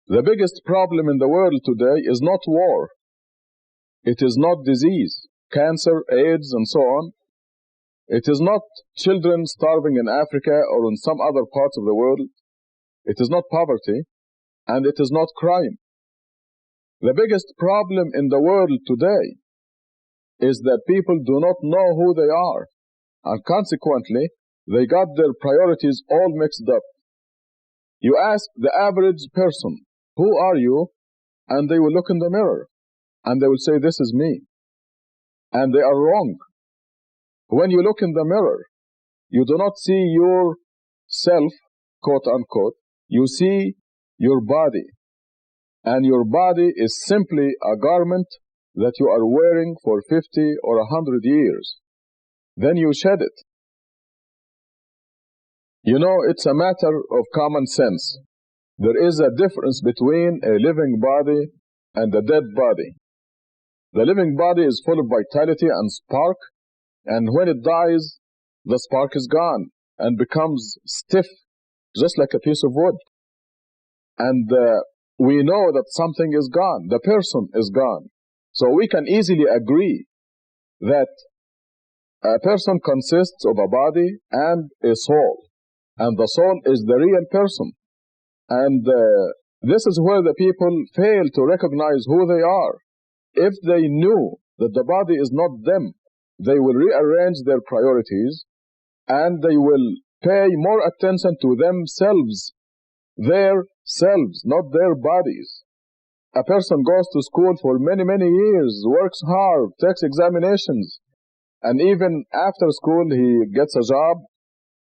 The biggest problem in the world today is not war. It is not disease, cancer, AIDS, and so on. It is not children starving in Africa or in some other parts of the world. It is not poverty, and it is not crime. The biggest problem in the world today is that people do not know who they are, and consequently, they got their priorities all mixed up. You ask the average person, "Who are you?" and they will look in the mirror, and they will say, "This is me." And they are wrong. When you look in the mirror, you do not see yourself, quote unquote, you see your body. And your body is simply a garment that you are wearing for 50 or 100 years. Then you shed it. You know, it's a matter of common sense. There is a difference between a living body and a dead body. The living body is full of vitality and spark, and when it dies, the spark is gone and becomes stiff, just like a piece of wood. And we know that something is gone, the person is gone. So we can easily agree that a person consists of a body and a soul, and the soul is the real person. And this is where the people fail to recognize who they are. If they knew that the body is not them, they will rearrange their priorities and they will pay more attention to themselves, their selves, not their bodies. A person goes to school for many, many years, works hard, takes examinations, and even after school he gets a job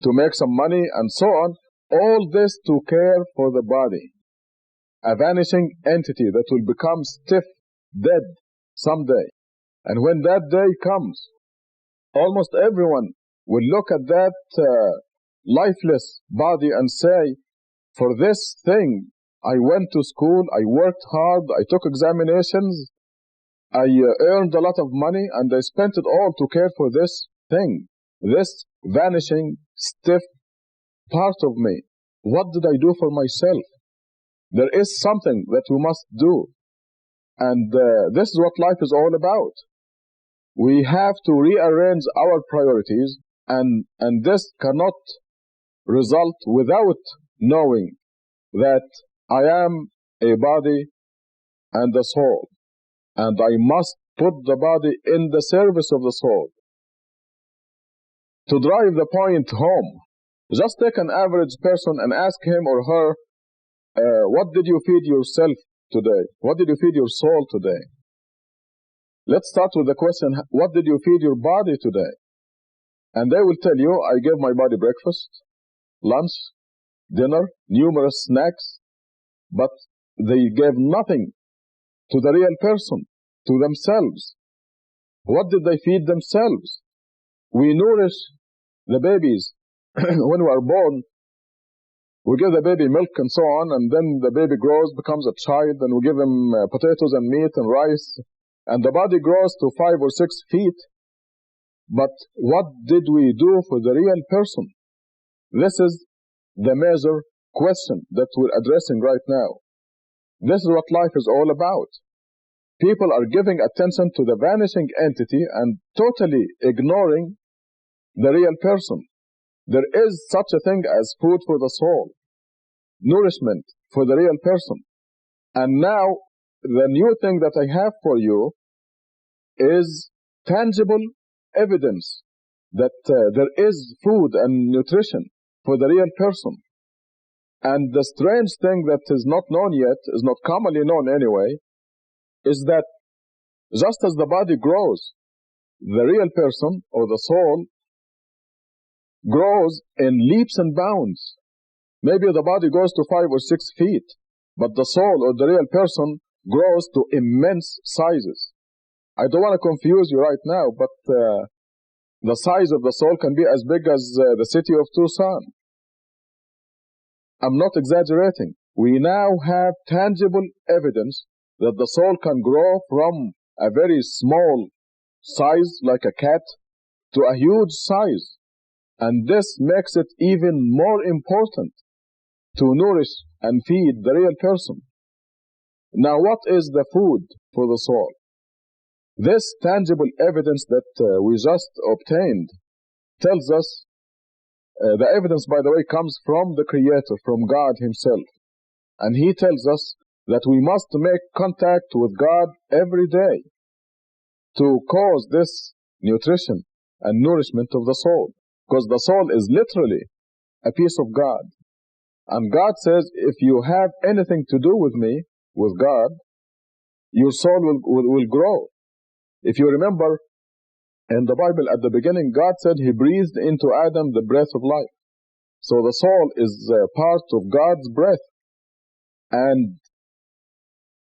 to make some money and so on. All this to care for the body, a vanishing entity that will become stiff, dead someday. And when that day comes, almost everyone will look at that lifeless body and say, "For this thing, I went to school, I worked hard, I took examinations, I earned a lot of money, and I spent it all to care for this thing, this vanishing, stiff part of me. What did I do for myself?" There is something that we must do. And this is what life is all about. We have to rearrange our priorities, and this cannot result without knowing that I am a body and a soul, and I must put the body in the service of the soul. To drive the point home, just take an average person and ask him or her, what did you feed yourself today? What did you feed your soul today? Let's start with the question, what did you feed your body today? And they will tell you, I gave my body breakfast, lunch, dinner, numerous snacks, but they gave nothing to the real person, to themselves. What did they feed themselves? We nourish the babies when we are born. We give the baby milk and so on, and then the baby grows, becomes a child, and we give him potatoes and meat and rice, and the body grows to 5 or 6 feet. But what did we do for the real person? This is the major question that we're addressing right now. This is what life is all about. People are giving attention to the vanishing entity and totally ignoring the real person. there is such a thing as food for the soul, nourishment for the real person. And now, the new thing that I have for you is tangible evidence that there is food and nutrition for the real person. And the strange thing that is not known yet, is not commonly known anyway, is that just as the body grows, the real person or the soul grows in leaps and bounds. Maybe the body goes to 5 or 6 feet, but the soul or the real person grows to immense sizes. I don't want to confuse you right now, but the size of the soul can be as big as the city of Tucson. I'm not exaggerating. We now have tangible evidence that the soul can grow from a very small size, like a cat, to a huge size. And this makes it even more important to nourish and feed the real person. Now, what is the food for the soul? This tangible evidence that we just obtained tells us, the evidence, by the way, comes from the Creator, from God Himself. And He tells us that we must make contact with God every day to cause this nutrition and nourishment of the soul. Because the soul is literally a piece of God. And God says, if you have anything to do with me, with God, your soul will grow. If you remember, in the Bible at the beginning, God said He breathed into Adam the breath of life. So the soul is part of God's breath. And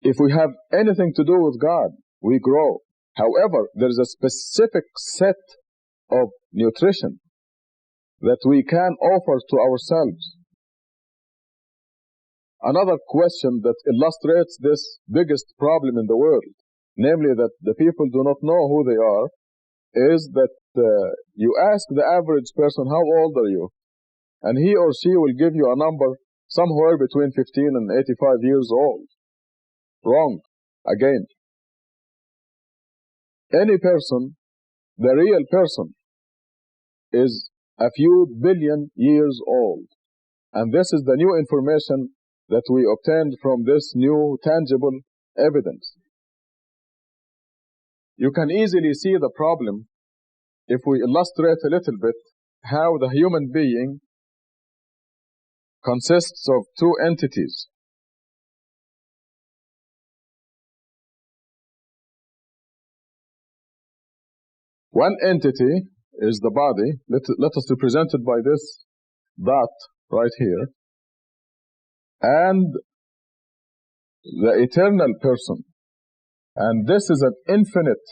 if we have anything to do with God, we grow. However, there is a specific set of nutrition that we can offer to ourselves. Another question that illustrates this biggest problem in the world, namely that the people do not know who they are, is that you ask the average person, how old are you? And he or she will give you a number somewhere between 15 and 85 years old. Wrong. Again. Any person, the real person, is a few billion years old. And this is the new information that we obtained from this new tangible evidence. You can easily see the problem if we illustrate a little bit how the human being consists of two entities. One entity is the body. Let us represent it by this dot right here. And the eternal person. And this is an infinite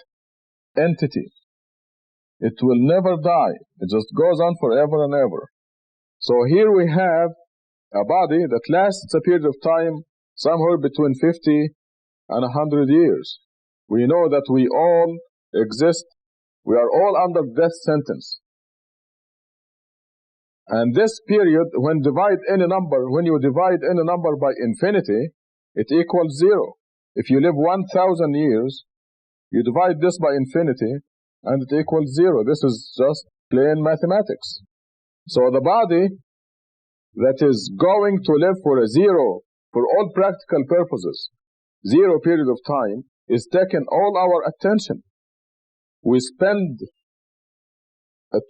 entity. It will never die. It just goes on forever and ever. So here we have a body that lasts a period of time somewhere between 50 and 100 years. We know that we all exist. We are all under death sentence. And this period, when you divide any number by infinity, it equals 0. If you live 1,000 years, you divide this by infinity, and it equals 0. This is just plain mathematics. So the body that is going to live for a 0, for all practical purposes, 0 period of time, is taking all our attention. We spend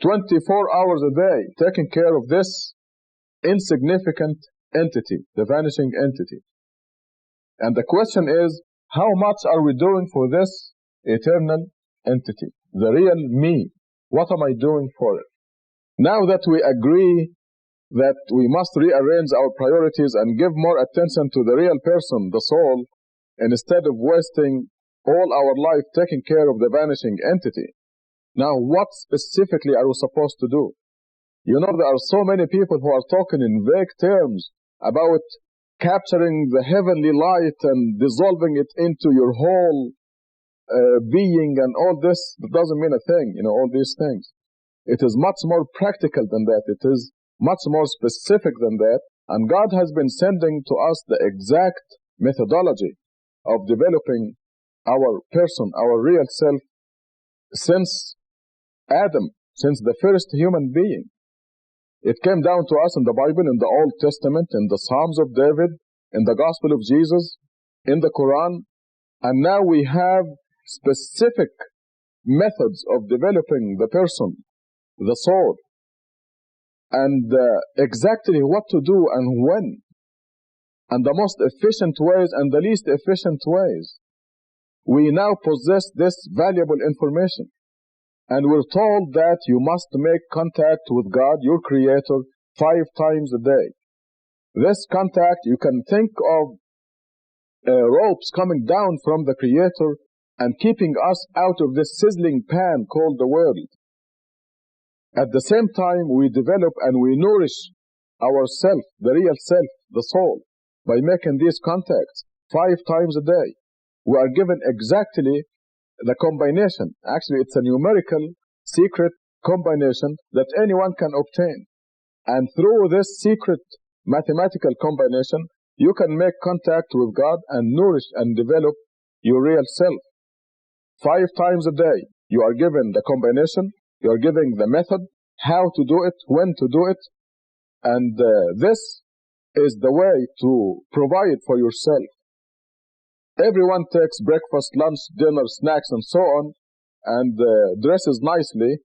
24 hours a day taking care of this insignificant entity, the vanishing entity. And the question is, how much are we doing for this eternal entity, the real me? What am I doing for it? Now that we agree that we must rearrange our priorities and give more attention to the real person, the soul, instead of wasting all our life taking care of the vanishing entity, now what specifically are we supposed to do? You know, there are so many people who are talking in vague terms about capturing the heavenly light and dissolving it into your whole being and all this. That doesn't mean a thing, you know, all these things. It is much more practical than that. It is much more specific than that. And God has been sending to us the exact methodology of developing our person, our real self, since Adam, since the first human being. It came down to us in the Bible, in the Old Testament, in the Psalms of David, in the Gospel of Jesus, in the Quran, and now we have specific methods of developing the person, the soul, and exactly what to do and when, and the most efficient ways and the least efficient ways. We now possess this valuable information, and we're told that you must make contact with God, your Creator, 5 times a day. This contact, you can think of ropes coming down from the Creator and keeping us out of this sizzling pan called the world. At the same time, we develop and we nourish ourself, the real self, the soul, by making these contacts 5 times a day. We are given exactly the combination. Actually, it's a numerical secret combination that anyone can obtain. And through this secret mathematical combination, you can make contact with God and nourish and develop your real self. 5 times a day, you are given the combination, you are given the method, how to do it, when to do it, and this is the way to provide for yourself. Everyone takes breakfast, lunch, dinner, snacks, and so on, and dresses nicely,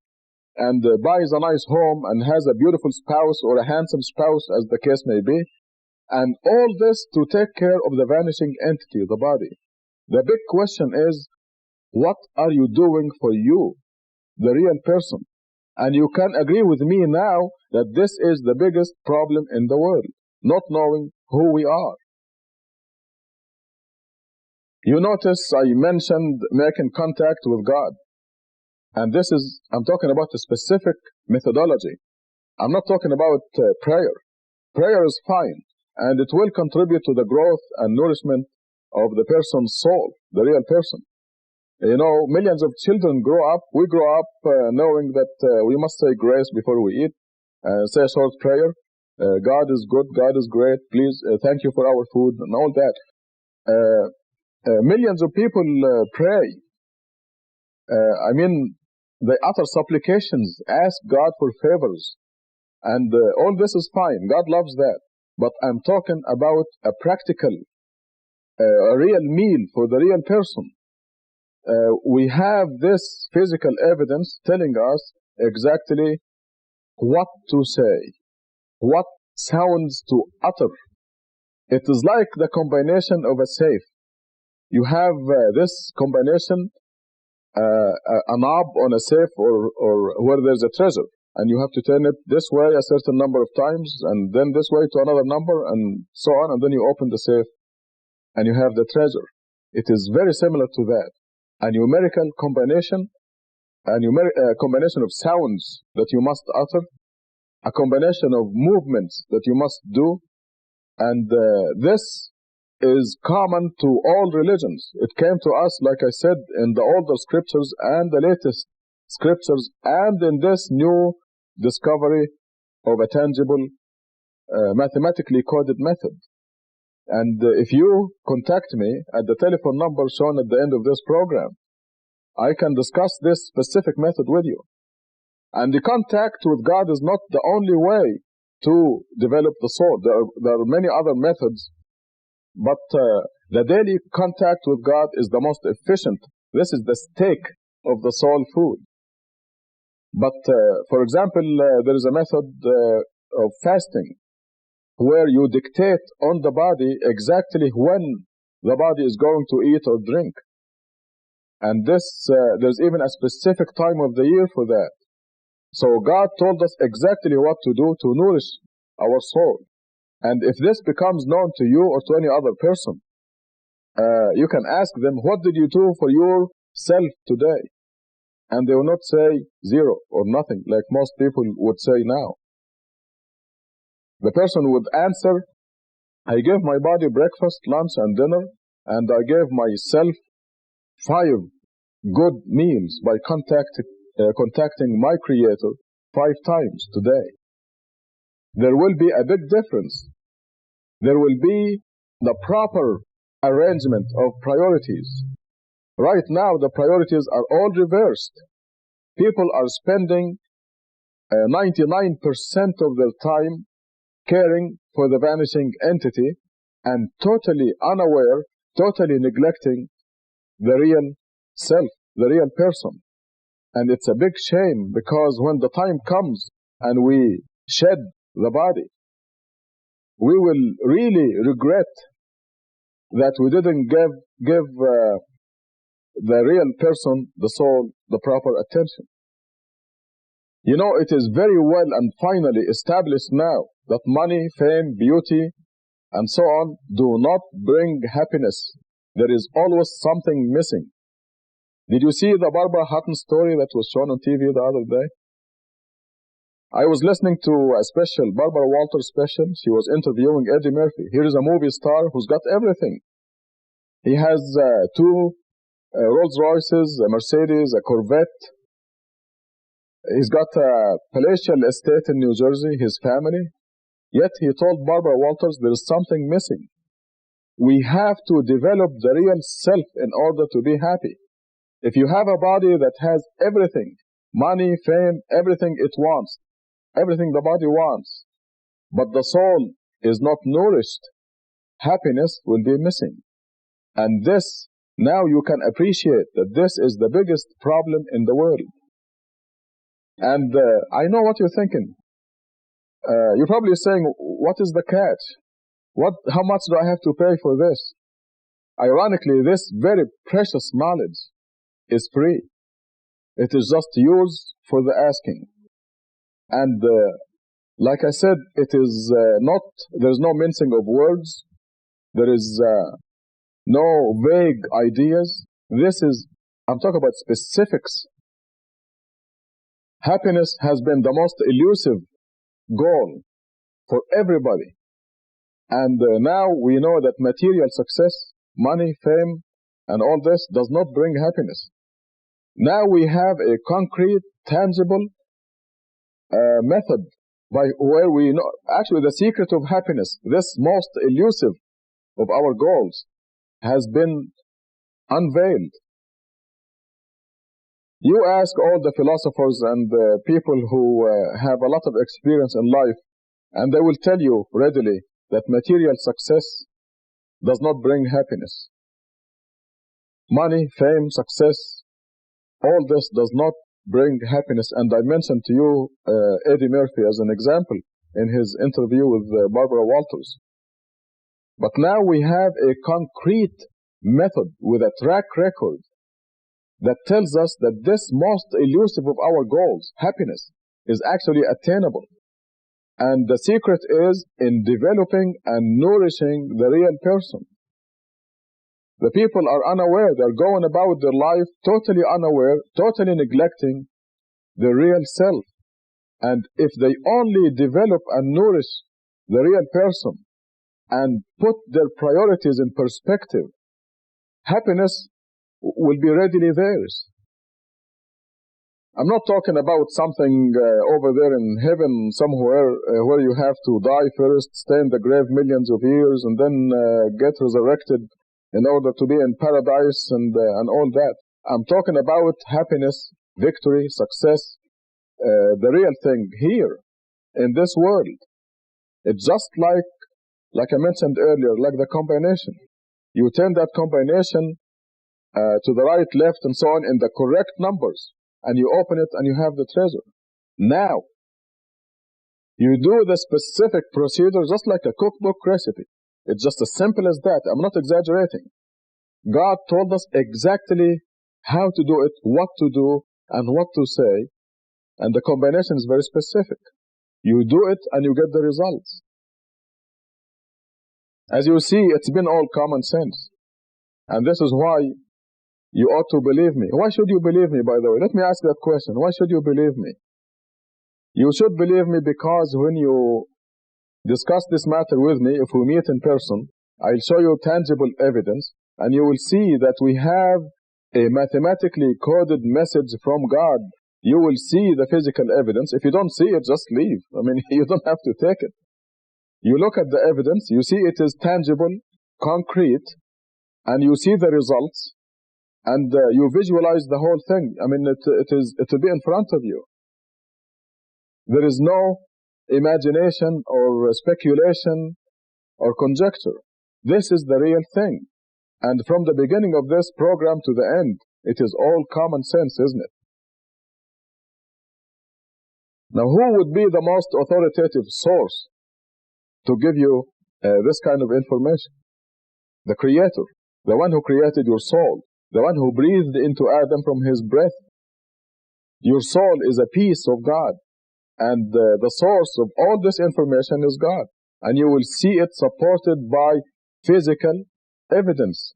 and buys a nice home, and has a beautiful spouse or a handsome spouse, as the case may be, and all this to take care of the vanishing entity, the body. The big question is, what are you doing for you, the real person? And you can agree with me now that this is the biggest problem in the world, not knowing who we are. You notice I mentioned making contact with God. And this is, I'm talking about a specific methodology. I'm not talking about prayer. Prayer is fine, and it will contribute to the growth and nourishment of the person's soul, the real person. You know, millions of children grow up. We grow up knowing that we must say grace before we eat, say a short prayer. God is good, God is great, please, thank you for our food, and all that. Millions of people pray. They utter supplications, ask God for favors, and all this is fine. God loves that. But I'm talking about a practical, a real meal for the real person. We have this physical evidence telling us exactly what to say, what sounds to utter. It is like the combination of a safe. You have this combination, a knob on a safe or where there's a treasure, and you have to turn it this way a certain number of times, and then this way to another number, and so on, and then you open the safe, and you have the treasure. It is very similar to that. A numerical combination, a combination of sounds that you must utter, a combination of movements that you must do, and this is common to all religions. It came to us, like I said, in the older scriptures and the latest scriptures, and in this new discovery of a tangible, mathematically coded method. And if you contact me at the telephone number shown at the end of this program, I can discuss this specific method with you. And the contact with God is not the only way to develop the soul. There are many other methods, but the daily contact with God is the most efficient. This is the steak of the soul food. But for example, there is a method of fasting, where you dictate on the body exactly when the body is going to eat or drink. And this, there's even a specific time of the year for that. So God told us exactly what to do to nourish our soul. And if this becomes known to you or to any other person, you can ask them, what did you do for yourself today? And they will not say zero or nothing, like most people would say now. The person would answer, I gave my body breakfast, lunch, and dinner, and I gave myself 5 good meals by contacting my Creator 5 times today. There will be a big difference. There will be the proper arrangement of priorities. Right now, the priorities are all reversed. People are spending 99% of their time caring for the vanishing entity and totally unaware, totally neglecting the real self, the real person. And it's a big shame, because when the time comes and we shed the body, we will really regret that we didn't give the real person, the soul, the proper attention. You know, it is very well and finally established now that money, fame, beauty, and so on do not bring happiness. There is always something missing. Did you see the Barbara Hutton story that was shown on TV the other day? I was listening to a special, Barbara Walters special. She was interviewing Eddie Murphy. Here is a movie star who's got everything. He has 2 Rolls Royces, a Mercedes, a Corvette. He's got a palatial estate in New Jersey, his family. Yet he told Barbara Walters there is something missing. We have to develop the real self in order to be happy. If you have a body that has everything, money, fame, everything it wants, everything the body wants, but the soul is not nourished, happiness will be missing. And this, now you can appreciate that this is the biggest problem in the world. And I know what you're thinking. You're probably saying, what is the catch? How much do I have to pay for this? Ironically, this very precious knowledge is free. It is just yours for the asking. And like I said, it is there's no mincing of words. There is no vague ideas. I'm talking about specifics. Happiness has been the most elusive goal for everybody. And now we know that material success, money, fame, and all this does not bring happiness. Now we have a concrete, tangible method by where we know, actually the secret of happiness, this most elusive of our goals, has been unveiled. You ask all the philosophers and the people who have a lot of experience in life, and they will tell you readily that material success does not bring happiness. Money, fame, success, all this does not bring happiness. And I mentioned to you Eddie Murphy as an example in his interview with Barbara Walters. But now we have a concrete method with a track record that tells us that this most elusive of our goals, happiness, is actually attainable. And the secret is in developing and nourishing the real person. The people are unaware. They're going about their life totally unaware, totally neglecting the real self. And if they only develop and nourish the real person and put their priorities in perspective, happiness will be readily theirs. I'm not talking about something over there in heaven somewhere where you have to die first, stay in the grave millions of years, and then get resurrected in order to be in paradise and all that. I'm talking about happiness, victory, success, the real thing here in this world. It's just like I mentioned earlier, like the combination. You turn that combination to the right, left, and so on in the correct numbers, and you open it and you have the treasure. Now, you do the specific procedure just like a cookbook recipe. It's just as simple as that. I'm not exaggerating. God told us exactly how to do it, what to do, and what to say, and the combination is very specific. You do it and you get the results. As you see, it's been all common sense. And this is why you ought to believe me. Why should you believe me, by the way? Let me ask that question. Why should you believe me? You should believe me because when you discuss this matter with me, if we meet in person, I'll show you tangible evidence, and you will see that we have a mathematically coded message from God. You will see the physical evidence. If you don't see it, just leave. I mean, you don't have to take it. You look at the evidence, you see it is tangible, concrete, and you see the results, and you visualize the whole thing. I mean, it will be in front of you. There is no imagination or speculation or conjecture. This is the real thing. And from the beginning of this program to the end, it is all common sense, isn't it? Now, who would be the most authoritative source to give you this kind of information? The Creator, the one who created your soul, the one who breathed into Adam from his breath. Your soul is a piece of God, and the source of all this information is God. And you will see it supported by physical evidence.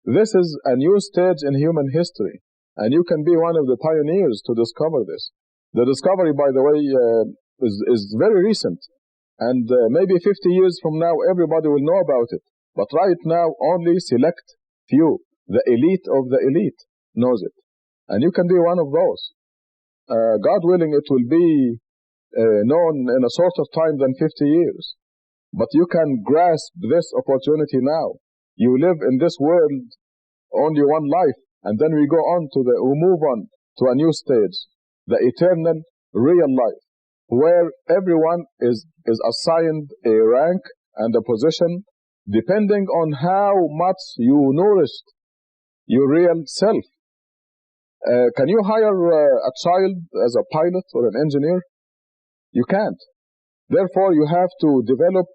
This is a new stage in human history, and you can be one of the pioneers to discover this. The discovery, by the way, is very recent, and maybe 50 years from now everybody will know about it. But right now only select few, the elite of the elite, knows it. And you can be one of those. God willing, it will be known in a shorter time than 50 years. But you can grasp this opportunity now. You live in this world only one life, and then we move on to a new stage, the eternal real life, where everyone is assigned a rank and a position depending on how much you nourished your real self. Can you hire a child as a pilot or an engineer? You can't. Therefore, you have to develop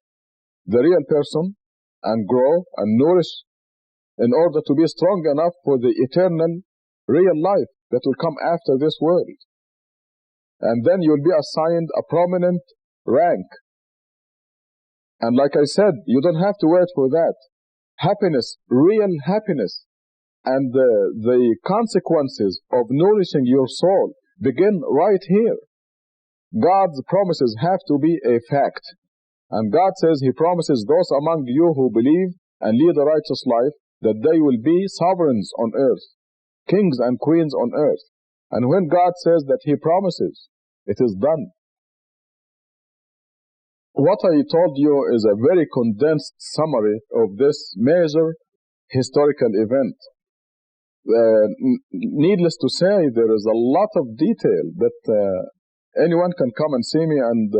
the real person and grow and nourish in order to be strong enough for the eternal real life that will come after this world. And then you'll be assigned a prominent rank. And like I said, you don't have to wait for that. Happiness, real happiness, and the consequences of nourishing your soul begin right here. God's promises have to be a fact. And God says He promises those among you who believe and lead a righteous life that they will be sovereigns on earth, kings and queens on earth. And when God says that He promises, it is done. What I told you is a very condensed summary of this major historical event. Needless to say, there is a lot of detail that anyone can come and see me and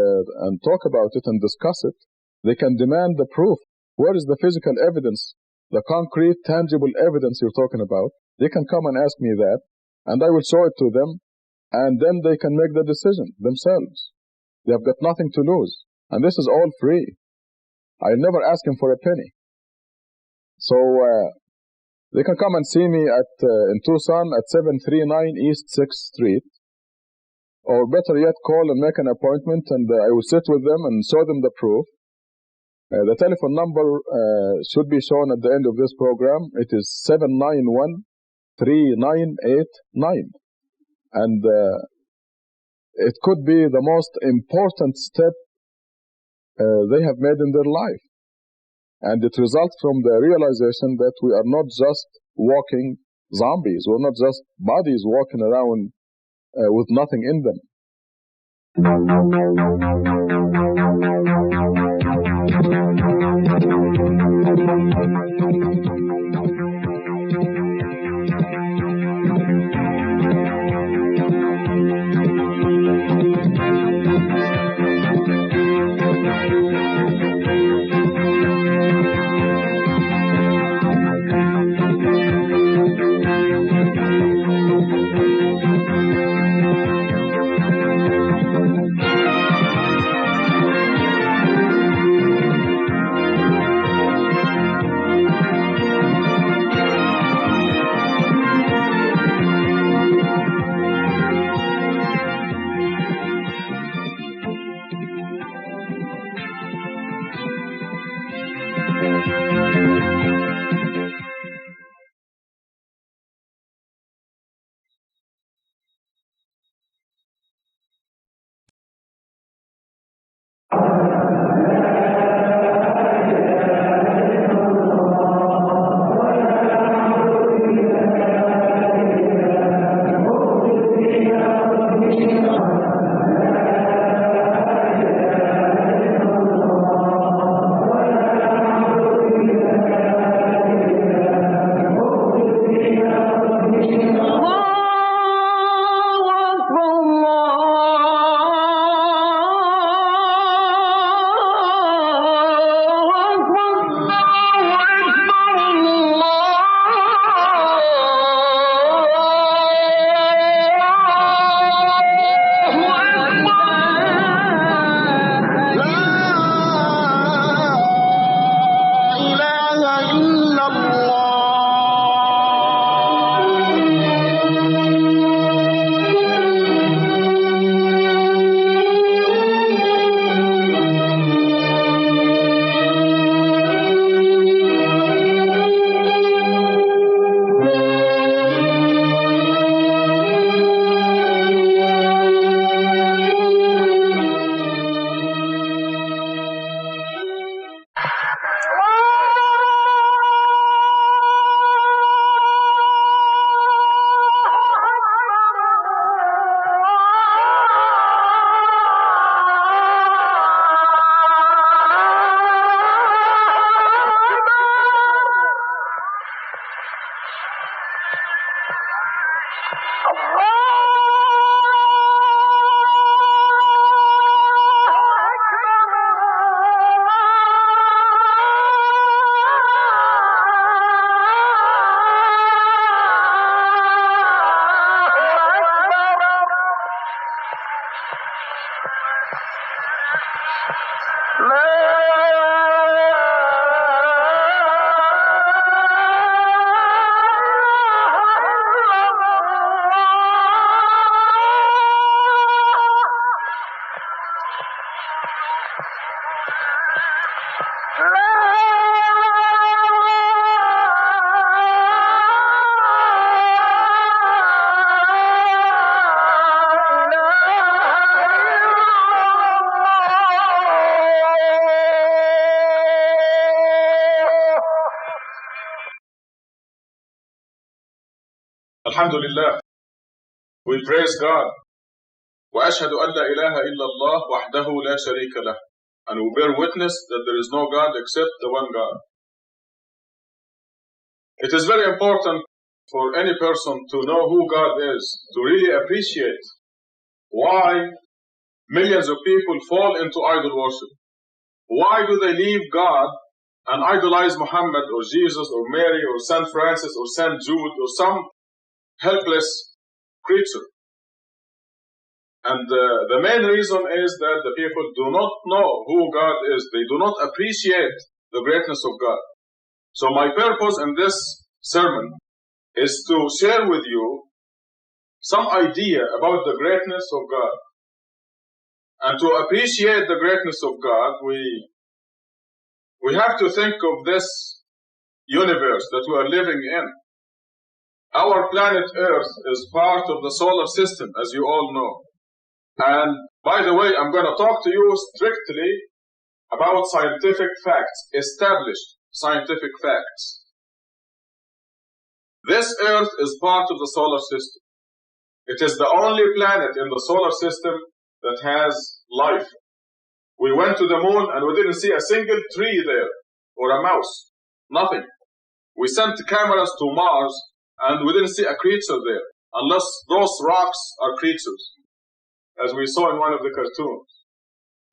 talk about it and discuss it. They can demand the proof. Where is the physical evidence, the concrete, tangible evidence you're talking about? They can come and ask me that, and I will show it to them, and then they can make the decision themselves. They have got nothing to lose, and this is all free. I never ask them for a penny. So they can come and see me in Tucson at 739 East 6th Street, or better yet, call and make an appointment, and I will sit with them and show them the proof. The telephone number should be shown at the end of this program. It is 791-3989. And it could be the most important step they have made in their life. And it results from the realization that we are not just walking zombies. We're not just bodies walking around with nothing in them. Alhamdulillah, we praise God. وأشهد أن لا إله إلا الله وحده لا شريك له. And we bear witness that there is no God except the one God. It is very important for any person to know who God is, to really appreciate why millions of people fall into idol worship. Why do they leave God and idolize Muhammad or Jesus or Mary or Saint Francis or Saint Jude or some helpless creature? And the main reason is that the people do not know who God is. They do not appreciate the greatness of God. So my purpose in this sermon is to share with you some idea about the greatness of God. And to appreciate the greatness of God, we have to think of this universe that we are living in. Our planet Earth is part of the solar system, as you all know. And by the way, I'm going to talk to you strictly about scientific facts, established scientific facts. This Earth is part of the solar system. It is the only planet in the solar system that has life. We went to the moon and we didn't see a single tree there or a mouse. Nothing. We sent cameras to Mars and we didn't see a creature there, unless those rocks are creatures, as we saw in one of the cartoons.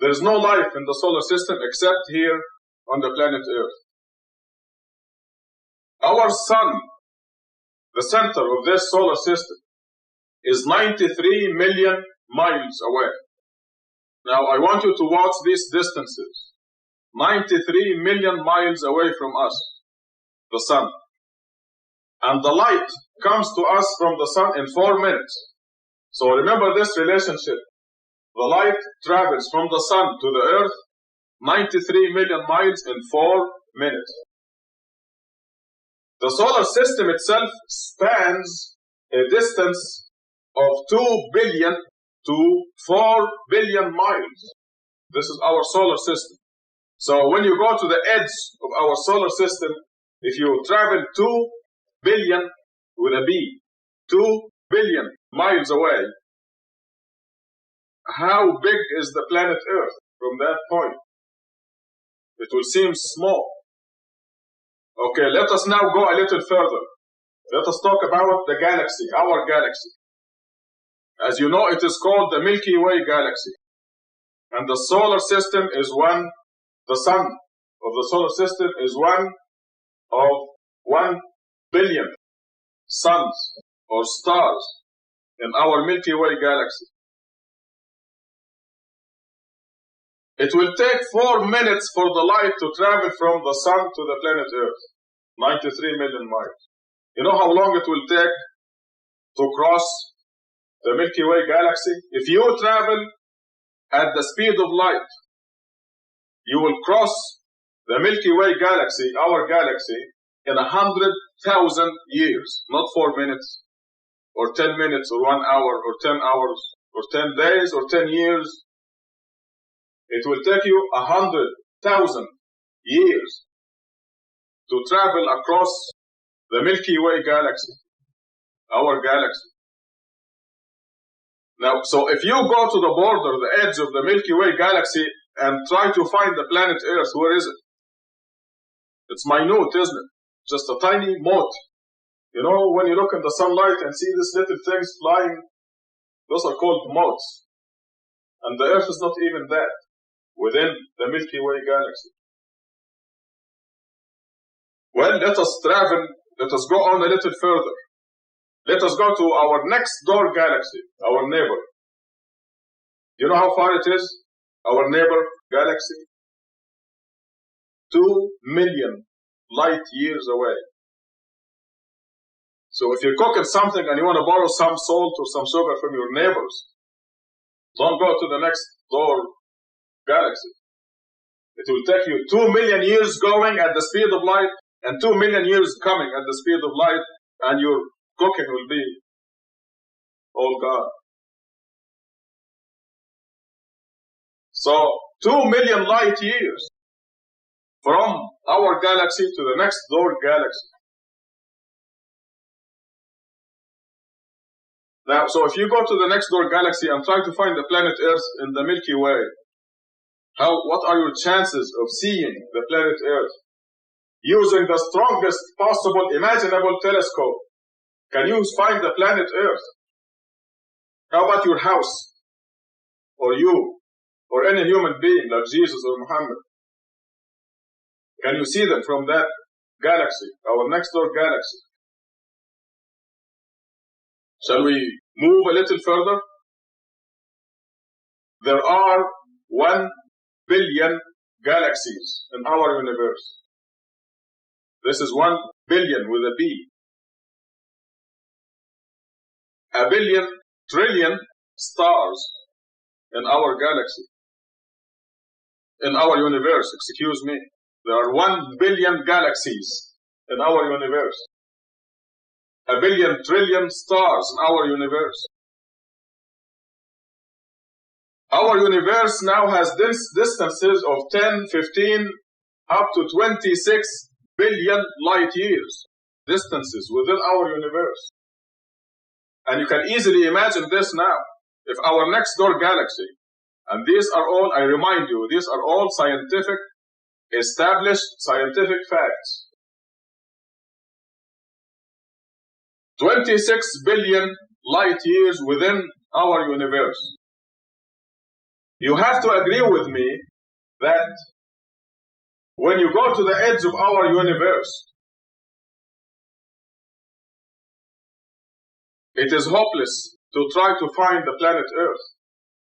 There is no life in the solar system except here on the planet Earth. Our sun, the center of this solar system, is 93 million miles away. Now I want you to watch these distances. 93 million miles away from us, the sun. And the light comes to us from the sun in 4 minutes. So remember this relationship. The light travels from the sun to the earth 93 million miles in 4 minutes. The solar system itself spans a distance of 2 billion to 4 billion miles. This is our solar system. So when you go to the edge of our solar system, if you travel 2 billion with a B, 2 billion miles away, how big is the planet Earth from that point? It will seem small. Okay, let us now go a little further. Let us talk about the galaxy, our galaxy. As you know, it is called the Milky Way galaxy. And the solar system is one, the sun of the solar system is one of 1 billion suns or stars in our Milky Way galaxy. It will take 4 minutes for the light to travel from the sun to the planet Earth, 93 million miles. You know how long it will take to cross the Milky Way galaxy? If you travel at the speed of light, you will cross the Milky Way galaxy, our galaxy, in 100,000 years, not 4 minutes, or 10 minutes, or 1 hour, or 10 hours, or 10 days, or 10 years. It will take you 100,000 years to travel across the Milky Way galaxy, our galaxy. Now, so if you go to the border, the edge of the Milky Way galaxy, and try to find the planet Earth, where is it? It's minute, isn't it? Just a tiny mote. You know, when you look in the sunlight and see these little things flying, those are called motes. And the Earth is not even that, within the Milky Way galaxy. Well, let us travel, let us go on a little further. Let us go to our next door galaxy, our neighbor. You know how far it is? Our neighbor galaxy? 2 million light years away. So if you're cooking something and you want to borrow some salt or some sugar from your neighbors, don't go to the next door galaxy. It will take you 2 million years going at the speed of light and 2 million years coming at the speed of light, and your cooking will be all gone. So 2 million light years from our galaxy to the next door galaxy. Now, so if you go to the next door galaxy and try to find the planet Earth in the Milky Way, what are your chances of seeing the planet Earth? Using the strongest possible imaginable telescope, can you find the planet Earth? How about your house? Or you? Or any human being like Jesus or Muhammad? Can you see them from that galaxy, our next door galaxy? Shall we move a little further? There are 1 billion galaxies in our universe. This is 1 billion with a B. A billion trillion stars in our galaxy. In our universe, excuse me. There are 1 billion galaxies in our universe. A billion trillion stars in our universe. Our universe now has distances of 10, 15, up to 26 billion light years. Distances within our universe. And you can easily imagine this now. If our next door galaxy, and these are all, I remind you, these are all scientific, established scientific facts. 26 billion light years within our universe. You have to agree with me that when you go to the edge of our universe, it is hopeless to try to find the planet Earth.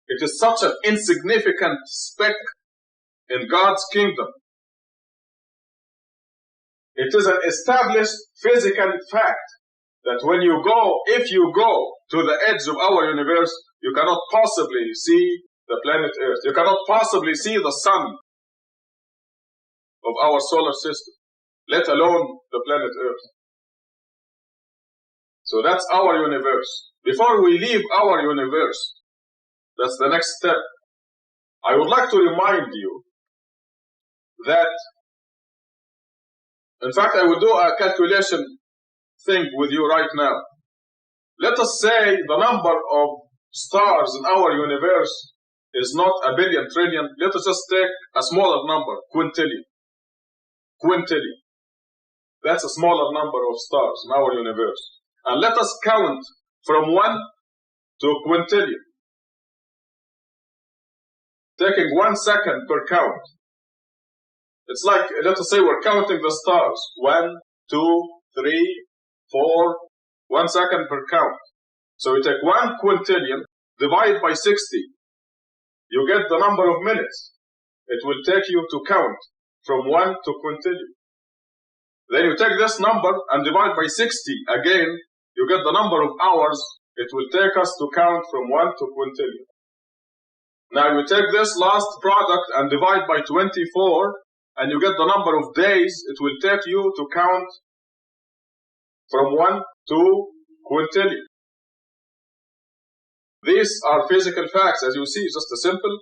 It is such an insignificant speck in God's kingdom. It is an established physical fact that when you go, if you go to the edge of our universe, you cannot possibly see the planet Earth. You cannot possibly see the sun of our solar system, let alone the planet Earth. So that's our universe. Before we leave our universe, that's the next step. I would like to remind you that, in fact, I will do a calculation thing with you right now. Let us say the number of stars in our universe is not a billion, trillion. Let us just take a smaller number, quintillion. Quintillion. That's a smaller number of stars in our universe. And let us count from 1 to a quintillion. Taking 1 second per count. It's like, let us say we're counting the stars. 1, 2, 3, 4, 1 second per count. So we take 1 quintillion, divide by 60. You get the number of minutes it will take you to count from 1 to quintillion. Then you take this number and divide by 60 again, you get the number of hours it will take us to count from 1 to quintillion. Now you take this last product and divide by 24, and you get the number of days it will take you to count from 1 to quintillion. These are physical facts, as you see, just a simple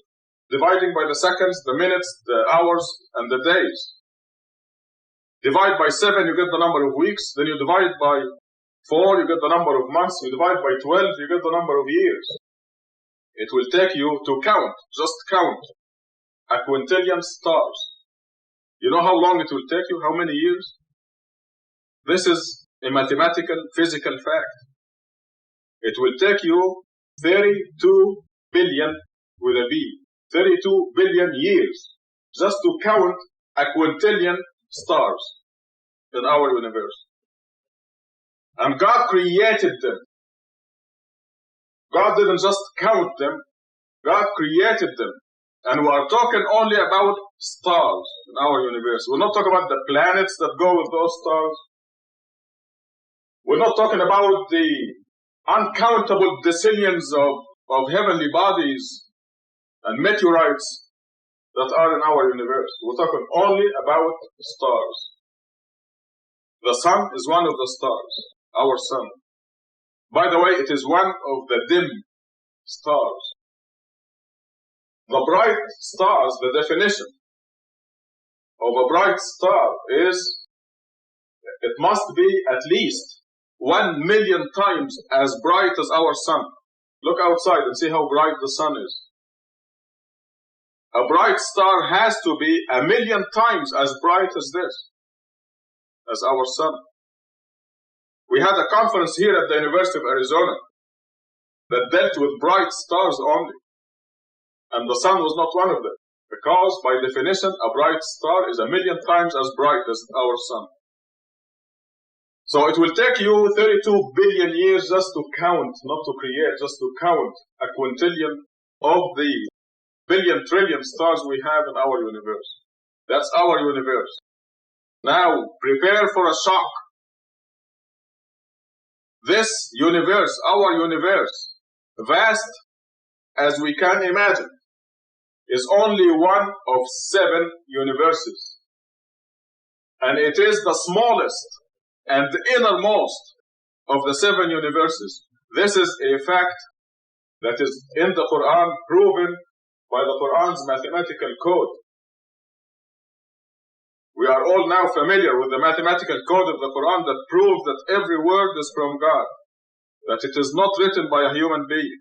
dividing by the seconds, the minutes, the hours, and the days. Divide by 7, you get the number of weeks. Then you divide by 4, you get the number of months. You divide by 12, you get the number of years. It will take you to count, just count, a quintillion stars. You know how long it will take you? How many years? This is a mathematical, physical fact. It will take you 32 billion with a B, 32 billion years just to count a quintillion stars in our universe. And God created them. God didn't just count them, God created them. And we are talking only about stars in our universe. We're not talking about the planets that go with those stars. We're not talking about the uncountable decillions of heavenly bodies and meteorites that are in our universe. We're talking only about stars. The sun is one of the stars, our sun. By the way, it is one of the dim stars. The bright stars, the definition of a bright star is it must be at least 1 million times as bright as our sun. Look outside and see how bright the sun is. A bright star has to be 1 million times as bright as this, as our sun. We had a conference here at the University of Arizona that dealt with bright stars only. And the sun was not one of them, because by definition, a bright star is 1 million times as bright as our sun. So it will take you 32 billion years just to count, not to create, just to count a quintillion of the billion trillion stars we have in our universe. That's our universe. Now, prepare for a shock. This universe, our universe, vast as we can imagine, is only one of 7 universes. And it is the smallest and the innermost of the 7 universes. This is a fact that is in the Quran, proven by the Quran's mathematical code. We are all now familiar with the mathematical code of the Quran that proves that every word is from God, that it is not written by a human being,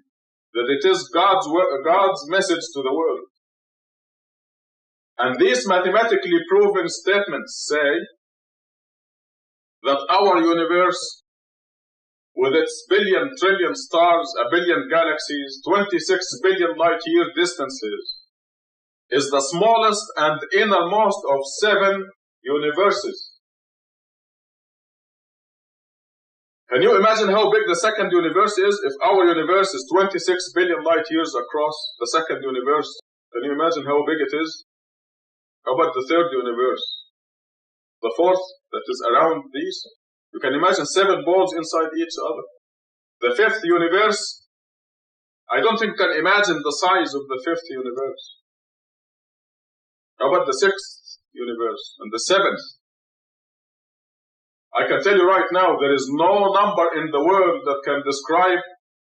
that it is God's message to the world. And these mathematically proven statements say that our universe, with its billion trillion stars, 1 billion galaxies, 26 billion light-year distances, is the smallest and innermost of 7 universes. Can you imagine how big the second universe is? If our universe is 26 billion light-years across the second universe, can you imagine how big it is? How about the third universe? The fourth that is around these? You can imagine 7 balls inside each other. The fifth universe, I don't think you can imagine the size of the fifth universe. How about the sixth universe and the 7th? I can tell you right now, there is no number in the world that can describe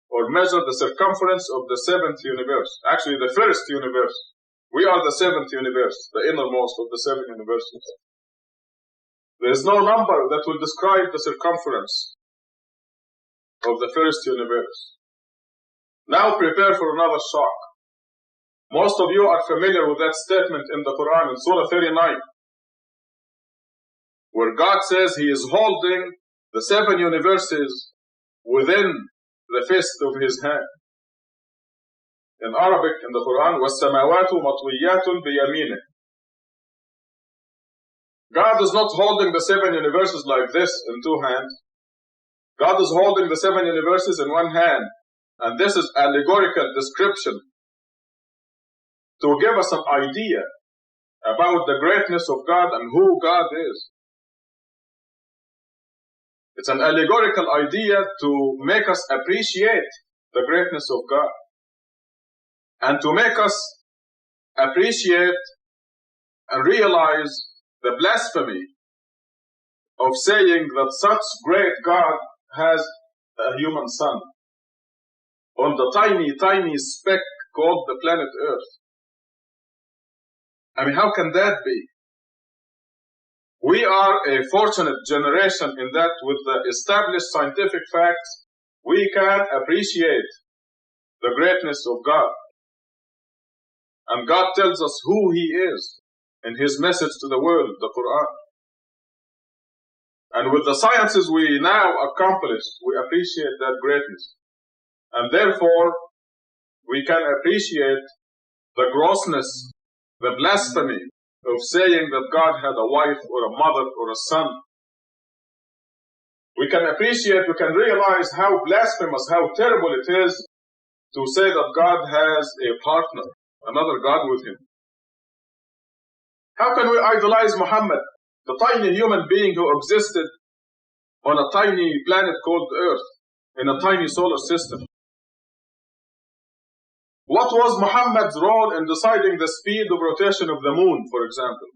or measure the circumference of the 7th universe. Actually, the first universe. We are the 7th universe, the innermost of the 7 universes. There is no number that will describe the circumference of the first universe. Now prepare for another shock. Most of you are familiar with that statement in the Quran in Surah 39, where God says He is holding the 7 universes within the fist of His hand. In Arabic, in the Quran, وَالسَّمَاوَاتُ مَطْوِيَّاتٌ بِيَمِينِهِ. God is not holding the 7 universes like this in 2 hands. God is holding the 7 universes in 1 hand. And this is allegorical description to give us an idea about the greatness of God and who God is. It's an allegorical idea to make us appreciate the greatness of God, and to make us appreciate and realize the blasphemy of saying that such great God has a human son on the tiny, tiny speck called the planet Earth. I mean, how can that be? We are a fortunate generation in that with the established scientific facts, we can appreciate the greatness of God. And God tells us who He is in His message to the world, the Quran. And with the sciences we now accomplish, we appreciate that greatness. And therefore, we can appreciate the grossness, the blasphemy of saying that God had a wife or a mother or a son. We can appreciate, we can realize how blasphemous, how terrible it is to say that God has a partner, another God with Him. How can we idolize Muhammad, the tiny human being who existed on a tiny planet called Earth, in a tiny solar system? What was Muhammad's role in deciding the speed of rotation of the moon, for example?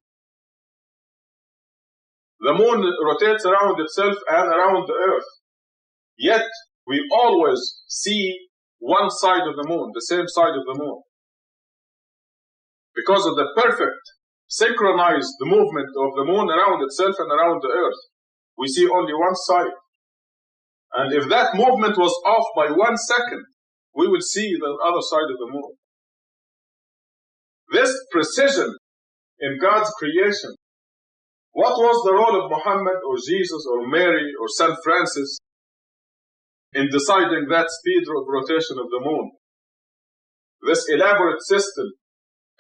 The moon rotates around itself and around the Earth. Yet, we always see one side of the moon, the same side of the moon. Because of the perfect, synchronized movement of the moon around itself and around the Earth, we see only one side. And if that movement was off by 1 second, we would see the other side of the moon. This precision in God's creation. What was the role of Muhammad or Jesus or Mary or St. Francis in deciding that speed of rotation of the moon? This elaborate system,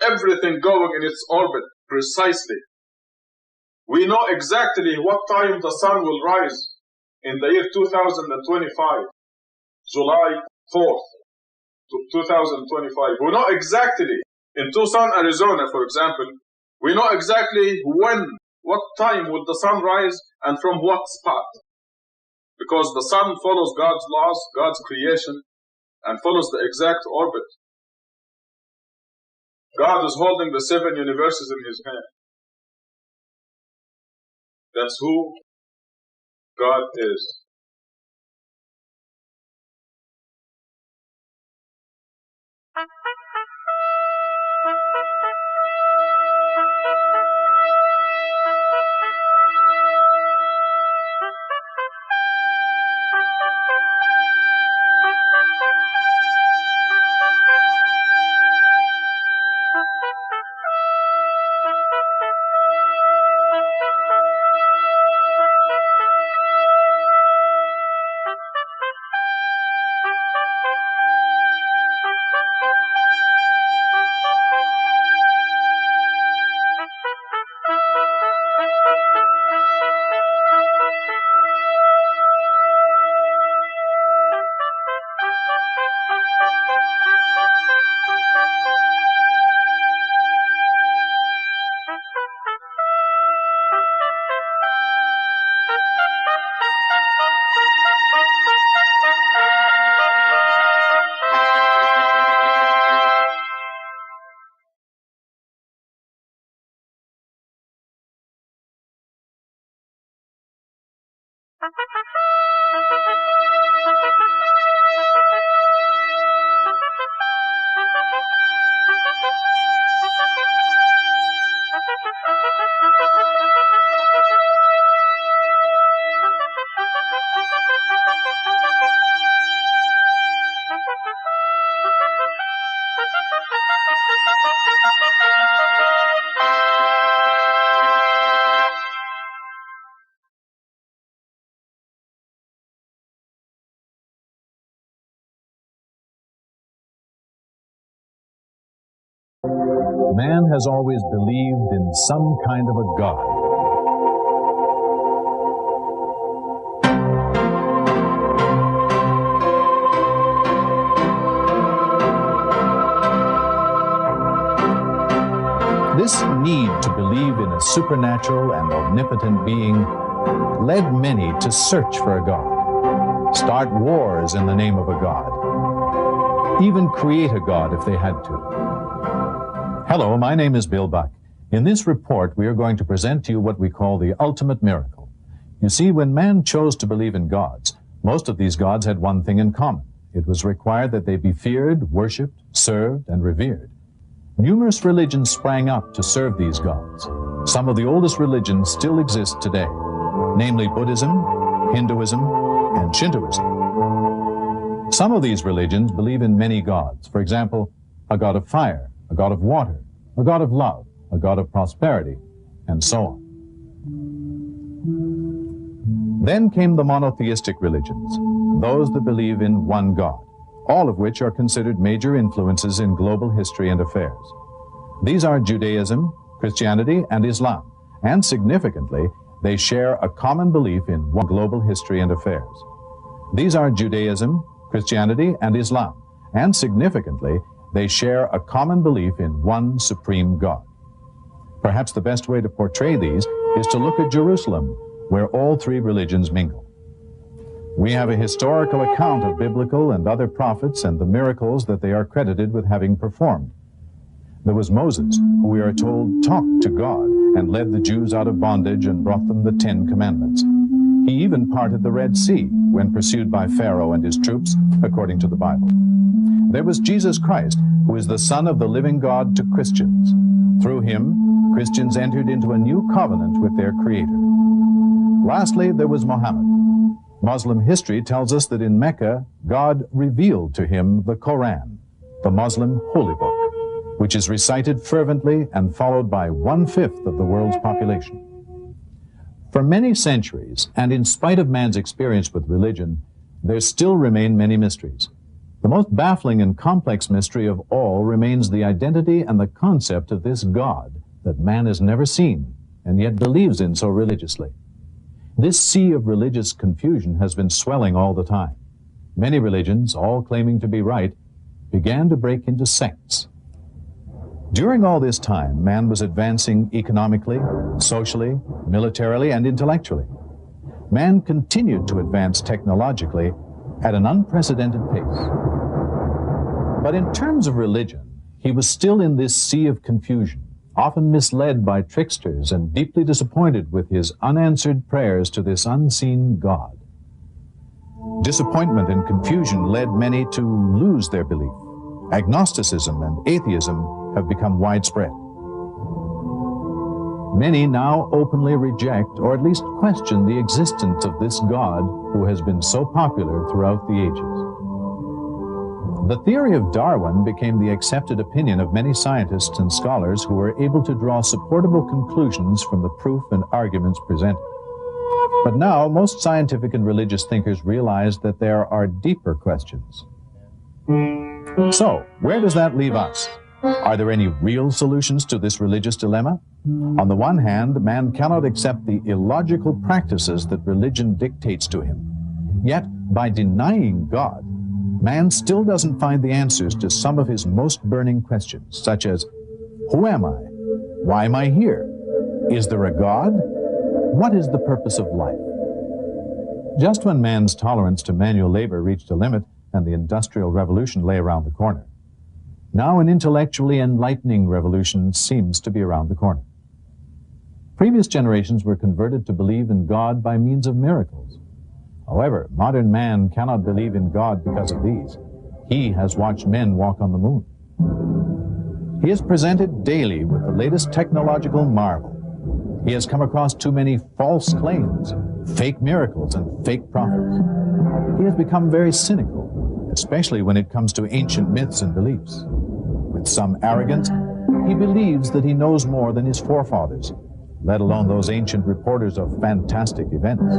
everything going in its orbit precisely. We know exactly what time the sun will rise in the year 2025, July 4th, 2025. We know exactly, in Tucson, Arizona, for example, we know exactly what time will the sun rise and from what spot. Because the sun follows God's laws, God's creation, and follows the exact orbit. God is holding the 7 universes in His hand. That's who God is. Man has always believed in some kind of a God. This need to believe in a supernatural and omnipotent being led many to search for a God, start wars in the name of a God, even create a God if they had to. Hello, my name is Bill Buck. In this report, we are going to present to you what we call the ultimate miracle. You see, when man chose to believe in gods, most of these gods had one thing in common. It was required that they be feared, worshipped, served, and revered. Numerous religions sprang up to serve these gods. Some of the oldest religions still exist today, namely Buddhism, Hinduism, and Shintoism. Some of these religions believe in many gods. For example, a god of fire, a god of water, a god of love, a god of prosperity, and so on. Then came the monotheistic religions, those that believe in one God, all of which are considered major influences in global history and affairs. These are Judaism, Christianity, and Islam, and significantly, they share a common belief in one global history and affairs. These are Judaism, Christianity, and Islam, and significantly, they share a common belief in one supreme God. Perhaps the best way to portray these is to look at Jerusalem, where all three religions mingle. We have a historical account of biblical and other prophets and the miracles that they are credited with having performed. There was Moses, who we are told talked to God and led the Jews out of bondage and brought them the 10 Commandments. He even parted the Red Sea when pursued by Pharaoh and his troops, according to the Bible. There was Jesus Christ, who is the Son of the living God to Christians. Through him, Christians entered into a new covenant with their Creator. Lastly, there was Muhammad. Muslim history tells us that in Mecca, God revealed to him the Quran, the Muslim holy book, which is recited fervently and followed by 1/5 of the world's population. For many centuries, and in spite of man's experience with religion, there still remain many mysteries. The most baffling and complex mystery of all remains the identity and the concept of this God that man has never seen and yet believes in so religiously. This sea of religious confusion has been swelling all the time. Many religions, all claiming to be right, began to break into sects. During all this time, man was advancing economically, socially, militarily, and intellectually. Man continued to advance technologically at an unprecedented pace. But in terms of religion, he was still in this sea of confusion, often misled by tricksters and deeply disappointed with his unanswered prayers to this unseen God. Disappointment and confusion led many to lose their belief. Agnosticism and atheism have become widespread. Many now openly reject or at least question the existence of this God who has been so popular throughout the ages. The theory of Darwin became the accepted opinion of many scientists and scholars who were able to draw supportable conclusions from the proof and arguments presented. But now, most scientific and religious thinkers realize that there are deeper questions. So, where does that leave us? Are there any real solutions to this religious dilemma? On the one hand, man cannot accept the illogical practices that religion dictates to him. Yet, by denying God, man still doesn't find the answers to some of his most burning questions, such as, who am I? Why am I here? Is there a God? What is the purpose of life? Just when man's tolerance to manual labor reached a limit and the Industrial Revolution lay around the corner, now an intellectually enlightening revolution seems to be around the corner. Previous generations were converted to believe in God by means of miracles. However, modern man cannot believe in God because of these. He has watched men walk on the moon. He is presented daily with the latest technological marvel. He has come across too many false claims, fake miracles, and fake prophets. He has become very cynical, especially when it comes to ancient myths and beliefs. With some arrogance, he believes that he knows more than his forefathers, let alone those ancient reporters of fantastic events.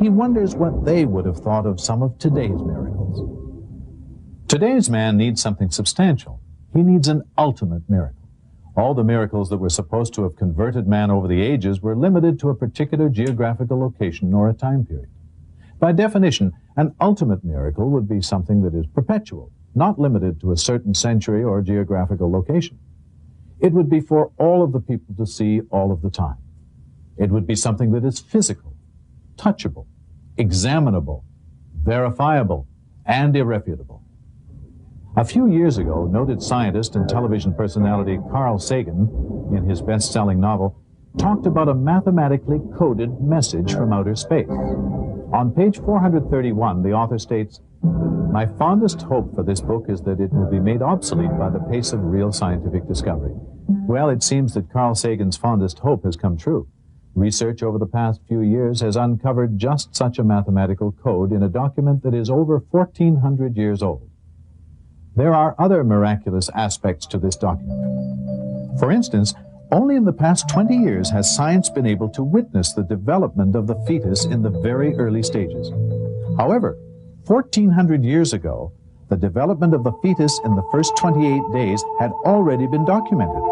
He wonders what they would have thought of some of today's miracles. Today's man needs something substantial. He needs an ultimate miracle. All the miracles that were supposed to have converted man over the ages were limited to a particular geographical location or a time period. By definition, an ultimate miracle would be something that is perpetual, not limited to a certain century or geographical location. It would be for all of the people to see all of the time. It would be something that is physical, touchable, examinable, verifiable, and irrefutable. A few years ago, noted scientist and television personality Carl Sagan, in his best-selling novel, talked about a mathematically coded message from outer space. On page 431, the author states, "My fondest hope for this book is that it will be made obsolete by the pace of real scientific discovery." Well, it seems that Carl Sagan's fondest hope has come true. Research over the past few years has uncovered just such a mathematical code in a document that is over 1,400 years old. There are other miraculous aspects to this document. For instance, only in the past 20 years has science been able to witness the development of the fetus in the very early stages. However, 1,400 years ago, the development of the fetus in the first 28 days had already been documented,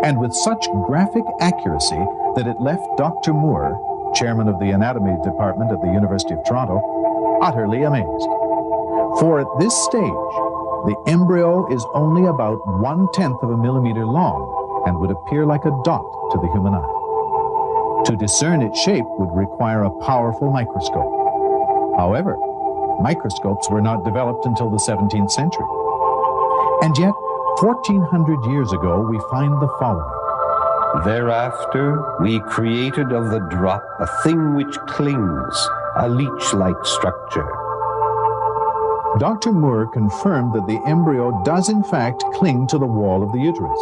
and with such graphic accuracy that it left Dr. Moore, chairman of the anatomy department at the University of Toronto, utterly amazed. For at this stage, the embryo is only about 1/10 of a millimeter long and would appear like a dot to the human eye. To discern its shape would require a powerful microscope. However, microscopes were not developed until the 17th century. And yet, 1400 years ago, we find the following. Thereafter, we created of the drop a thing which clings, a leech-like structure. Dr. Moore confirmed that the embryo does in fact cling to the wall of the uterus.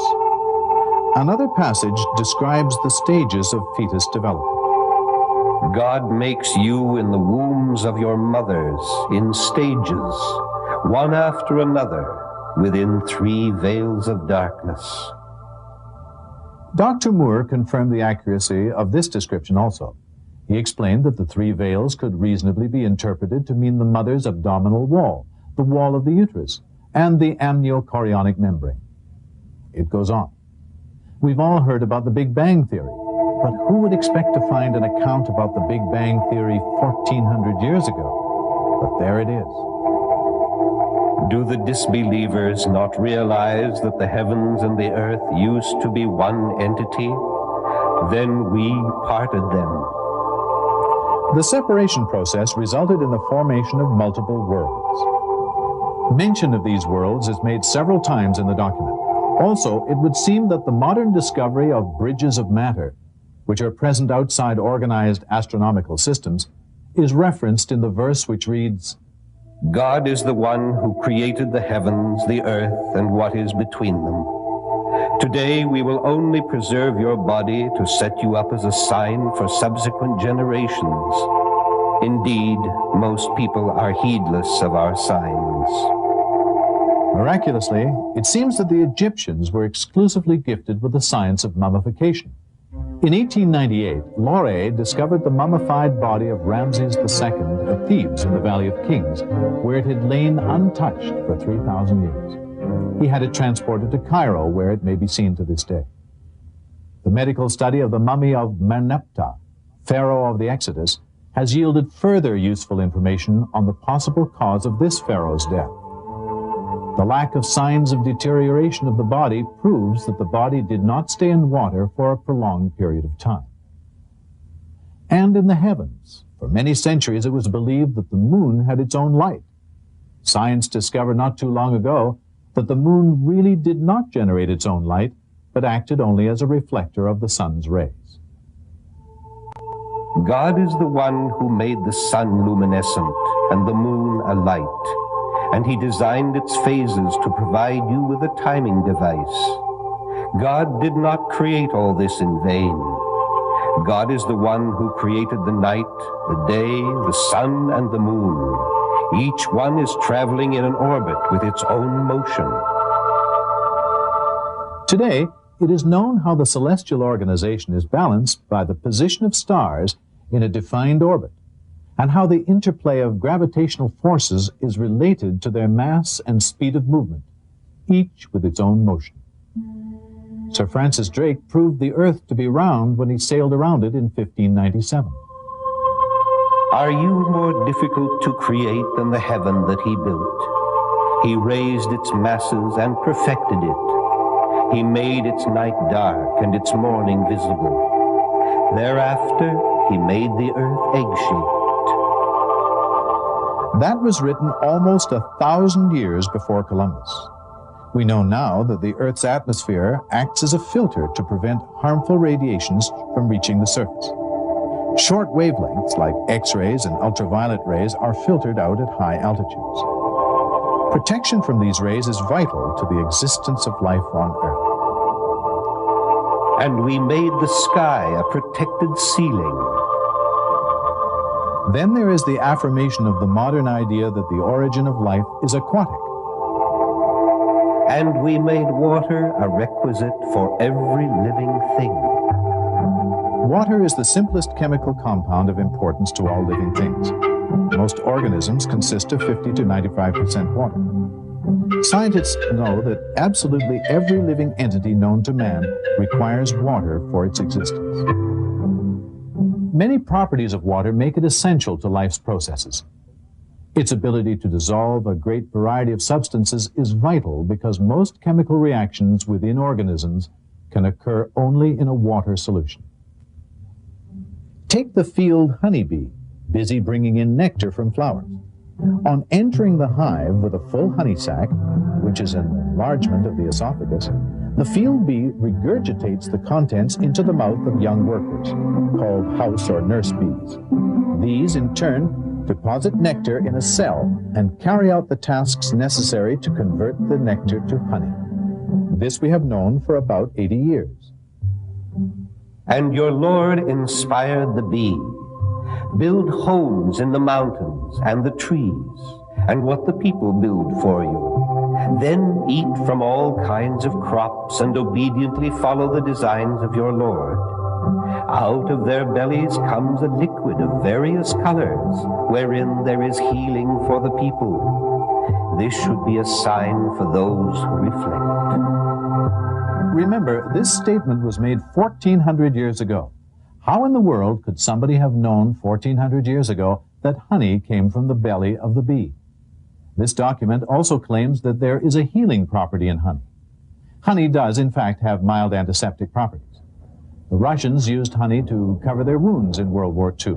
Another passage describes the stages of fetus development. God makes you in the wombs of your mothers in stages, one after another, within 3 veils of darkness. Dr. Moore confirmed the accuracy of this description also. He explained that the 3 veils could reasonably be interpreted to mean the mother's abdominal wall, the wall of the uterus, and the amniochorionic membrane. It goes on. We've all heard about the Big Bang Theory, but who would expect to find an account about the Big Bang Theory 1400 years ago? But there it is. Do the disbelievers not realize that the heavens and the earth used to be one entity? Then we parted them. The separation process resulted in the formation of multiple worlds. Mention of these worlds is made several times in the document. Also, it would seem that the modern discovery of bridges of matter, which are present outside organized astronomical systems, is referenced in the verse which reads, God is the one who created the heavens, the earth, and what is between them. Today we will only preserve your body to set you up as a sign for subsequent generations. Indeed, most people are heedless of our signs. Miraculously, it seems that the Egyptians were exclusively gifted with the science of mummification. In 1898, Loret discovered the mummified body of Ramses II at Thebes in the Valley of Kings, where it had lain untouched for 3,000 years. He had it transported to Cairo, where it may be seen to this day. The medical study of the mummy of Merneptah, pharaoh of the Exodus, has yielded further useful information on the possible cause of this pharaoh's death. The lack of signs of deterioration of the body proves that the body did not stay in water for a prolonged period of time. And in the heavens, for many centuries it was believed that the moon had its own light. Science discovered not too long ago that the moon really did not generate its own light, but acted only as a reflector of the sun's rays. God is the one who made the sun luminescent and the moon a light, and he designed its phases to provide you with a timing device. God did not create all this in vain. God is the one who created the night, the day, the sun, and the moon. Each one is traveling in an orbit with its own motion. Today, it is known how the celestial organization is balanced by the position of stars in a defined orbit, and how the interplay of gravitational forces is related to their mass and speed of movement, each with its own motion. Sir Francis Drake proved the Earth to be round when he sailed around it in 1597. Are you more difficult to create than the heaven that he built? He raised its masses and perfected it. He made its night dark and its morning visible. Thereafter, he made the earth egg-shaped. That was written almost 1,000 years before Columbus. We know now that the Earth's atmosphere acts as a filter to prevent harmful radiations from reaching the surface. Short wavelengths like X-rays and ultraviolet rays are filtered out at high altitudes. Protection from these rays is vital to the existence of life on Earth. And we made the sky a protected ceiling. Then there is the affirmation of the modern idea that the origin of life is aquatic. And we made water a requisite for every living thing. Water is the simplest chemical compound of importance to all living things. Most organisms consist of 50 to 95% water. Scientists know that absolutely every living entity known to man requires water for its existence. Many properties of water make it essential to life's processes. Its ability to dissolve a great variety of substances is vital because most chemical reactions within organisms can occur only in a water solution. Take the field honeybee, busy bringing in nectar from flowers. On entering the hive with a full honey sac, which is an enlargement of the esophagus, the field bee regurgitates the contents into the mouth of young workers, called house or nurse bees. These, in turn, deposit nectar in a cell and carry out the tasks necessary to convert the nectar to honey. This we have known for about 80 years. And your Lord inspired the bee. Build homes in the mountains and the trees, and what the people build for you. Then eat from all kinds of crops and obediently follow the designs of your Lord. Out of their bellies comes a liquid of various colors, wherein there is healing for the people. This should be a sign for those who reflect. Remember, this statement was made 1,400 years ago. How in the world could somebody have known 1,400 years ago that honey came from the belly of the bee? This document also claims that there is a healing property in honey. Honey does, in fact, have mild antiseptic properties. The Russians used honey to cover their wounds in World War II.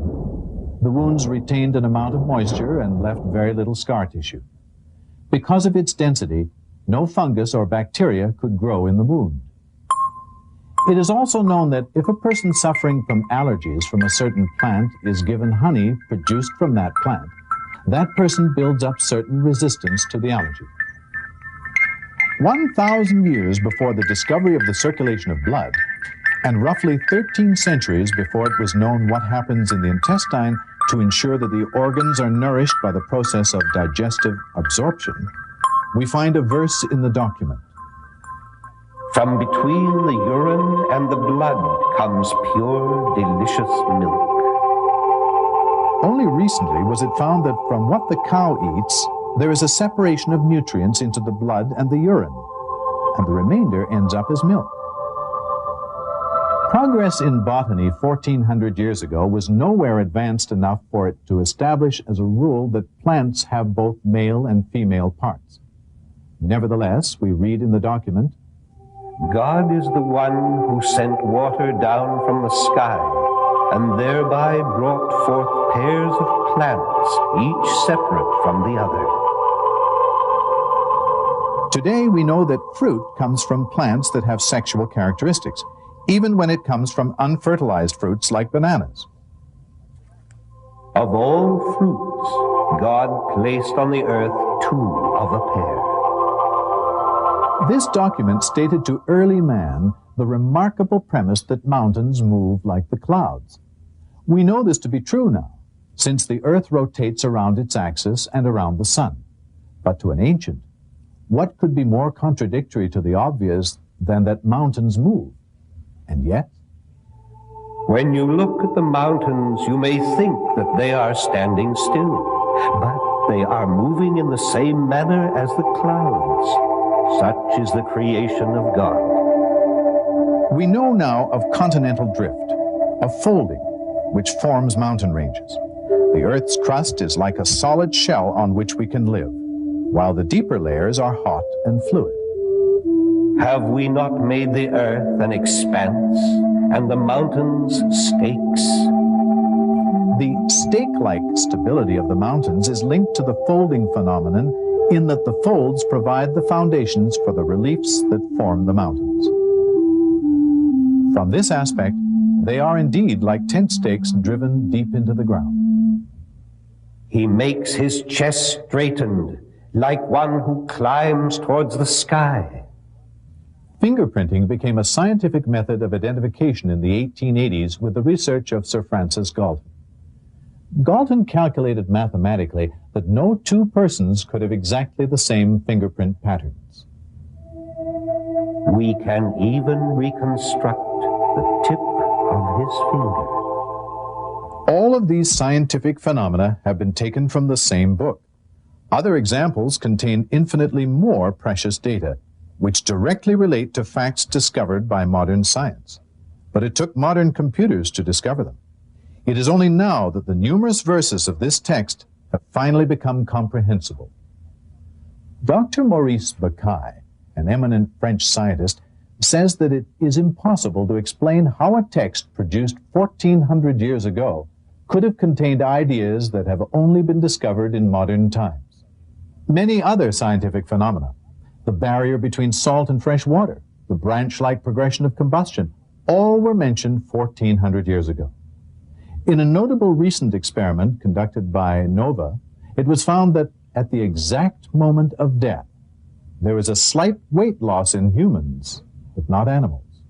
The wounds retained an amount of moisture and left very little scar tissue. Because of its density, no fungus or bacteria could grow in the wound. It is also known that if a person suffering from allergies from a certain plant is given honey produced from that plant, that person builds up certain resistance to the allergy. 1,000 years before the discovery of the circulation of blood, and roughly 13 centuries before it was known what happens in the intestine to ensure that the organs are nourished by the process of digestive absorption, we find a verse in the document. From between the urine and the blood comes pure, delicious milk. Only recently was it found that from what the cow eats, there is a separation of nutrients into the blood and the urine, and the remainder ends up as milk. Progress in botany 1,400 years ago was nowhere advanced enough for it to establish as a rule that plants have both male and female parts. Nevertheless, we read in the document, God is the one who sent water down from the sky, and thereby brought forth pairs of plants, each separate from the other. Today we know that fruit comes from plants that have sexual characteristics, even when it comes from unfertilized fruits like bananas. Of all fruits, God placed on the earth 2 of a pair. This document stated to early man the remarkable premise that mountains move like the clouds. We know this to be true now, since the earth rotates around its axis and around the sun. But to an ancient, what could be more contradictory to the obvious than that mountains move? And yet, when you look at the mountains, you may think that they are standing still, but they are moving in the same manner as the clouds. Such is the creation of God. We know now of continental drift, of folding, which forms mountain ranges. The Earth's crust is like a solid shell on which we can live, while the deeper layers are hot and fluid. Have we not made the earth an expanse, and the mountains stakes? The stake-like stability of the mountains is linked to the folding phenomenon in that the folds provide the foundations for the reliefs that form the mountains. From this aspect, they are indeed like tent stakes driven deep into the ground. He makes his chest straightened, like one who climbs towards the sky. Fingerprinting became a scientific method of identification in the 1880s with the research of Sir Francis Galton. Galton calculated mathematically that no 2 persons could have exactly the same fingerprint patterns. We can even reconstruct the tip of his finger. All of these scientific phenomena have been taken from the same book. Other examples contain infinitely more precious data, which directly relate to facts discovered by modern science. But it took modern computers to discover them. It is only now that the numerous verses of this text have finally become comprehensible. Dr. Maurice Bucaille, an eminent French scientist, says that it is impossible to explain how a text produced 1,400 years ago could have contained ideas that have only been discovered in modern times. Many other scientific phenomena, the barrier between salt and fresh water, the branch-like progression of combustion, all were mentioned 1,400 years ago. In a notable recent experiment conducted by NOVA, it was found that at the exact moment of death, there is a slight weight loss in humans, but not animals.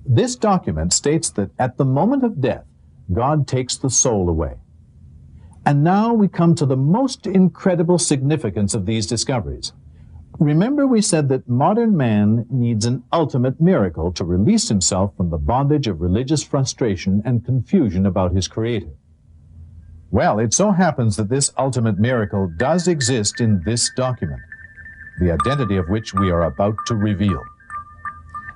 This document states that at the moment of death, God takes the soul away. And now we come to the most incredible significance of these discoveries. Remember, we said that modern man needs an ultimate miracle to release himself from the bondage of religious frustration and confusion about his Creator. Well, it so happens that this ultimate miracle does exist in this document, the identity of which we are about to reveal.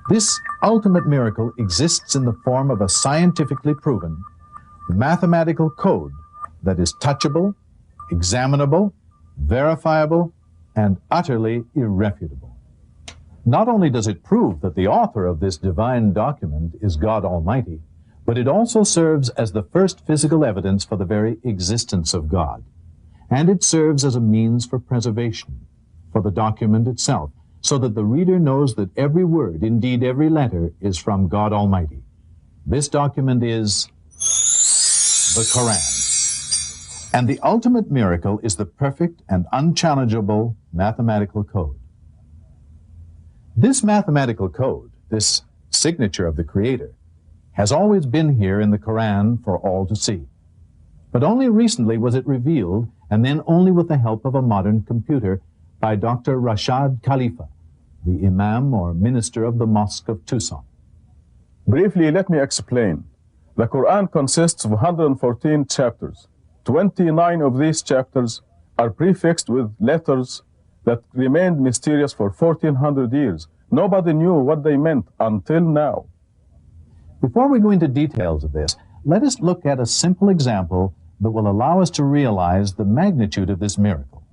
This ultimate miracle exists in the form of a scientifically proven mathematical code that is touchable, examinable, verifiable, and utterly irrefutable. Not only does it prove that the author of this divine document is God Almighty, but it also serves as the first physical evidence for the very existence of God. And it serves as a means for preservation, for the document itself, so that the reader knows that every word, indeed every letter, is from God Almighty. This document is the Quran. And the ultimate miracle is the perfect and unchallengeable mathematical code. This mathematical code, this signature of the Creator, has always been here in the Quran for all to see. But only recently was it revealed, and then only with the help of a modern computer, by Dr. Rashad Khalifa, the Imam or minister of the Mosque of Tucson. Briefly, let me explain. The Quran consists of 114 chapters. 29 of these chapters are prefixed with letters that remained mysterious for 1,400 years. Nobody knew what they meant until now. Before we go into details of this, let us look at a simple example that will allow us to realize the magnitude of this miracle.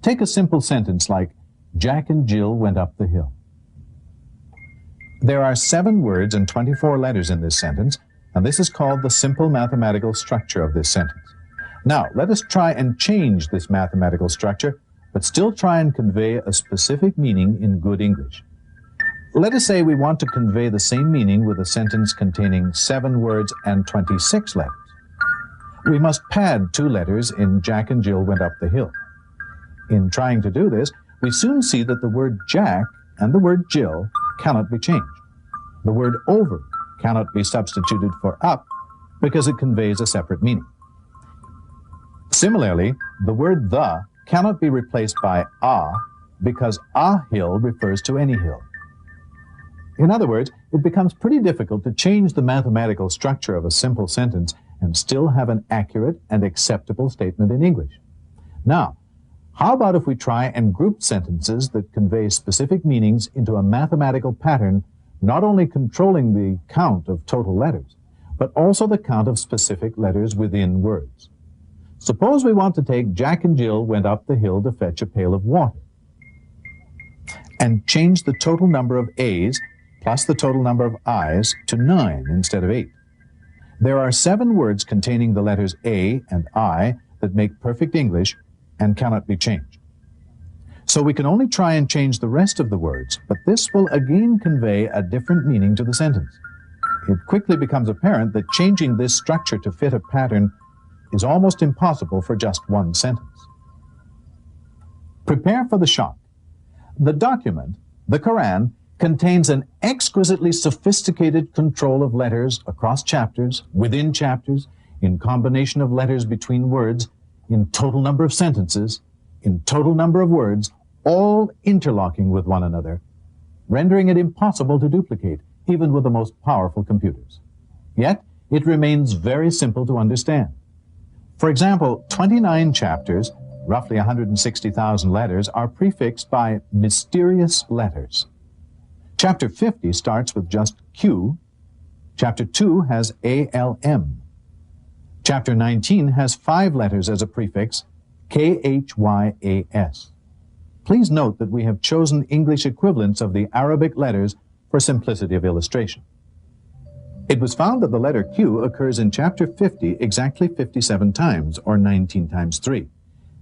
Take a simple sentence like, Jack and Jill went up the hill. There are 7 words and 24 letters in this sentence, and this is called the simple mathematical structure of this sentence. Now, let us try and change this mathematical structure, but still try and convey a specific meaning in good English. Let us say we want to convey the same meaning with a sentence containing 7 words and 26 letters. We must pad 2 letters in Jack and Jill went up the hill. In trying to do this, we soon see that the word Jack and the word Jill cannot be changed. The word over cannot be substituted for up because it conveys a separate meaning. Similarly, the word the cannot be replaced by a because a hill refers to any hill. In other words, it becomes pretty difficult to change the mathematical structure of a simple sentence and still have an accurate and acceptable statement in English. Now, how about if we try and group sentences that convey specific meanings into a mathematical pattern, not only controlling the count of total letters, but also the count of specific letters within words? Suppose we want to take Jack and Jill went up the hill to fetch a pail of water, and change the total number of A's plus the total number of I's to 9 instead of 8. There are 7 words containing the letters A and I that make perfect English and cannot be changed. So we can only try and change the rest of the words, but this will again convey a different meaning to the sentence. It quickly becomes apparent that changing this structure to fit a pattern is almost impossible for just one sentence. Prepare for the shock. The document, the Quran, contains an exquisitely sophisticated control of letters across chapters, within chapters, in combination of letters between words, in total number of sentences, in total number of words, all interlocking with one another, rendering it impossible to duplicate, even with the most powerful computers. Yet, it remains very simple to understand. For example, 29 chapters, roughly 160,000 letters, are prefixed by mysterious letters. Chapter 50 starts with just Q. Chapter 2 has ALM. Chapter 19 has 5 letters as a prefix, KHYAS. Please note that we have chosen English equivalents of the Arabic letters for simplicity of illustration. It was found that the letter Q occurs in chapter 50 exactly 57 times, or 19 times 3.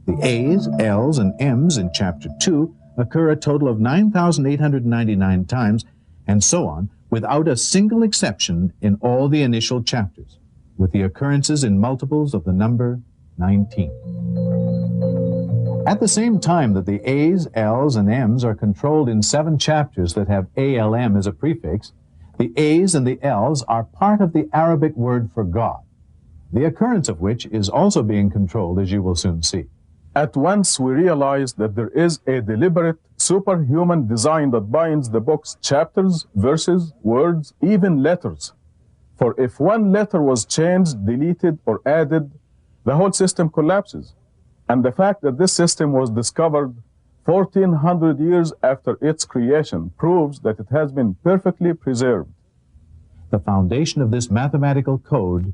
The A's, L's, and M's in chapter 2 occur a total of 9,899 times, and so on, without a single exception in all the initial chapters, with the occurrences in multiples of the number 19. At the same time that the A's, L's, and M's are controlled in 7 chapters that have ALM as a prefix, the A's and the L's are part of the Arabic word for God, the occurrence of which is also being controlled, as you will soon see. At once we realize that there is a deliberate, superhuman design that binds the book's chapters, verses, words, even letters. For if one letter was changed, deleted, or added, the whole system collapses. And the fact that this system was discovered 1,400 years after its creation proves that it has been perfectly preserved. The foundation of this mathematical code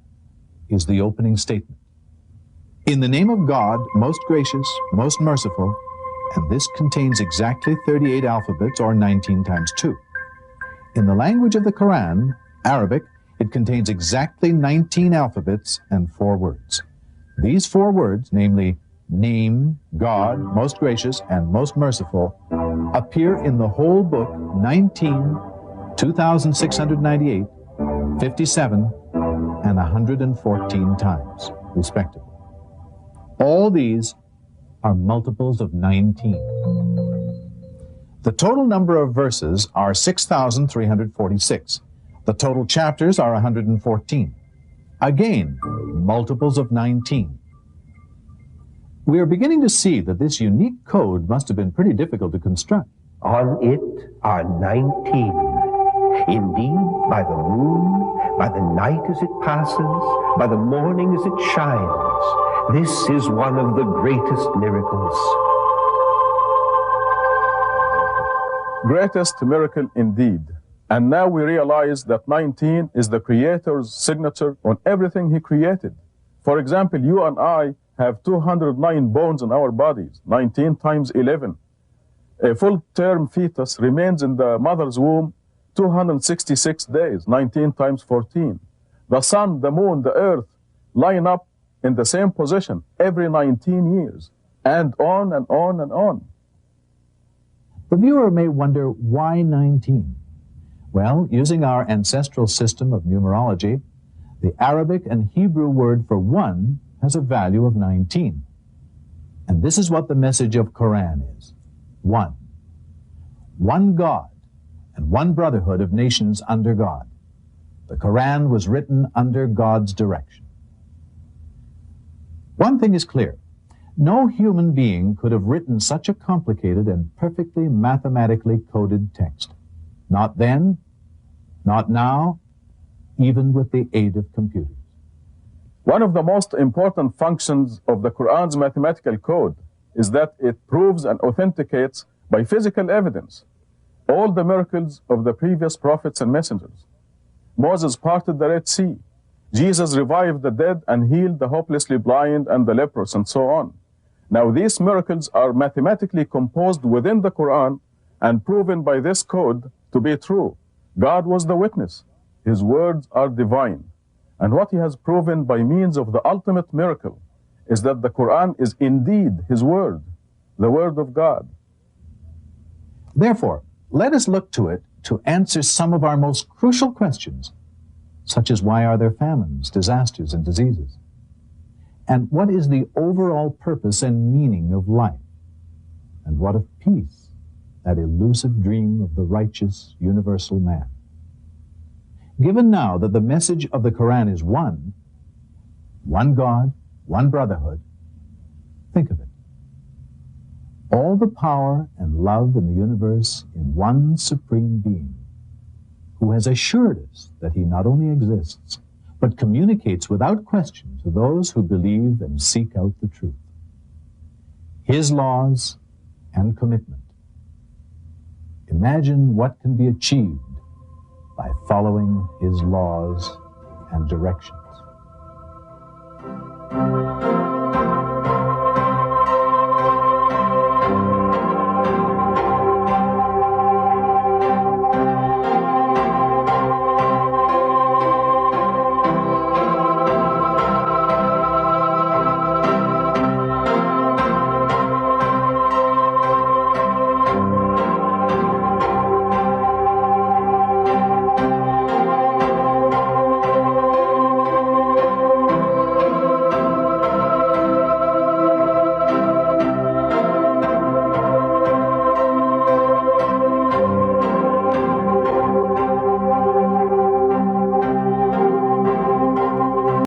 is the opening statement. In the name of God, most gracious, most merciful, and this contains exactly 38 alphabets, or 19 times 2. In the language of the Quran, Arabic, it contains exactly 19 alphabets and 4 words. These 4 words, namely name, God, most gracious, and most merciful, appear in the whole book 19, 2,698, 57, and 114 times, respectively. All these are multiples of 19. The total number of verses are 6,346. The total chapters are 114. Again, multiples of 19. We are beginning to see that this unique code must have been pretty difficult to construct. On it are 19. Indeed, by the moon, by the night as it passes, by the morning as it shines, this is one of the greatest miracles. Greatest miracle indeed. And now we realize that 19 is the Creator's signature on everything He created. For example, you and I have 209 bones in our bodies, 19 times 11. A full-term fetus remains in the mother's womb 266 days, 19 times 14. The sun, the moon, the earth line up in the same position every 19 years, and on and on and on. The viewer may wonder, why 19? Well, using our ancestral system of numerology, the Arabic and Hebrew word for one has a value of 19. And this is what the message of Quran is. One. One God and one brotherhood of nations under God. The Quran was written under God's direction. One thing is clear. No human being could have written such a complicated and perfectly mathematically coded text. Not then, not now, even with the aid of computers. One of the most important functions of the Quran's mathematical code is that it proves and authenticates by physical evidence all the miracles of the previous prophets and messengers. Moses parted the Red Sea. Jesus revived the dead and healed the hopelessly blind and the leprous, and so on. Now these miracles are mathematically composed within the Quran and proven by this code to be true. God was the witness. His words are divine. And what He has proven by means of the ultimate miracle is that the Quran is indeed His word, the word of God. Therefore, let us look to it to answer some of our most crucial questions, such as why are there famines, disasters, and diseases? And what is the overall purpose and meaning of life? And what of peace, that elusive dream of the righteous, universal man? Given now that the message of the Quran is one God, one brotherhood, think of it. All the power and love in the universe in one supreme being, who has assured us that He not only exists, but communicates without question to those who believe and seek out the truth. His laws and commitment. Imagine what can be achieved by following His laws and directions.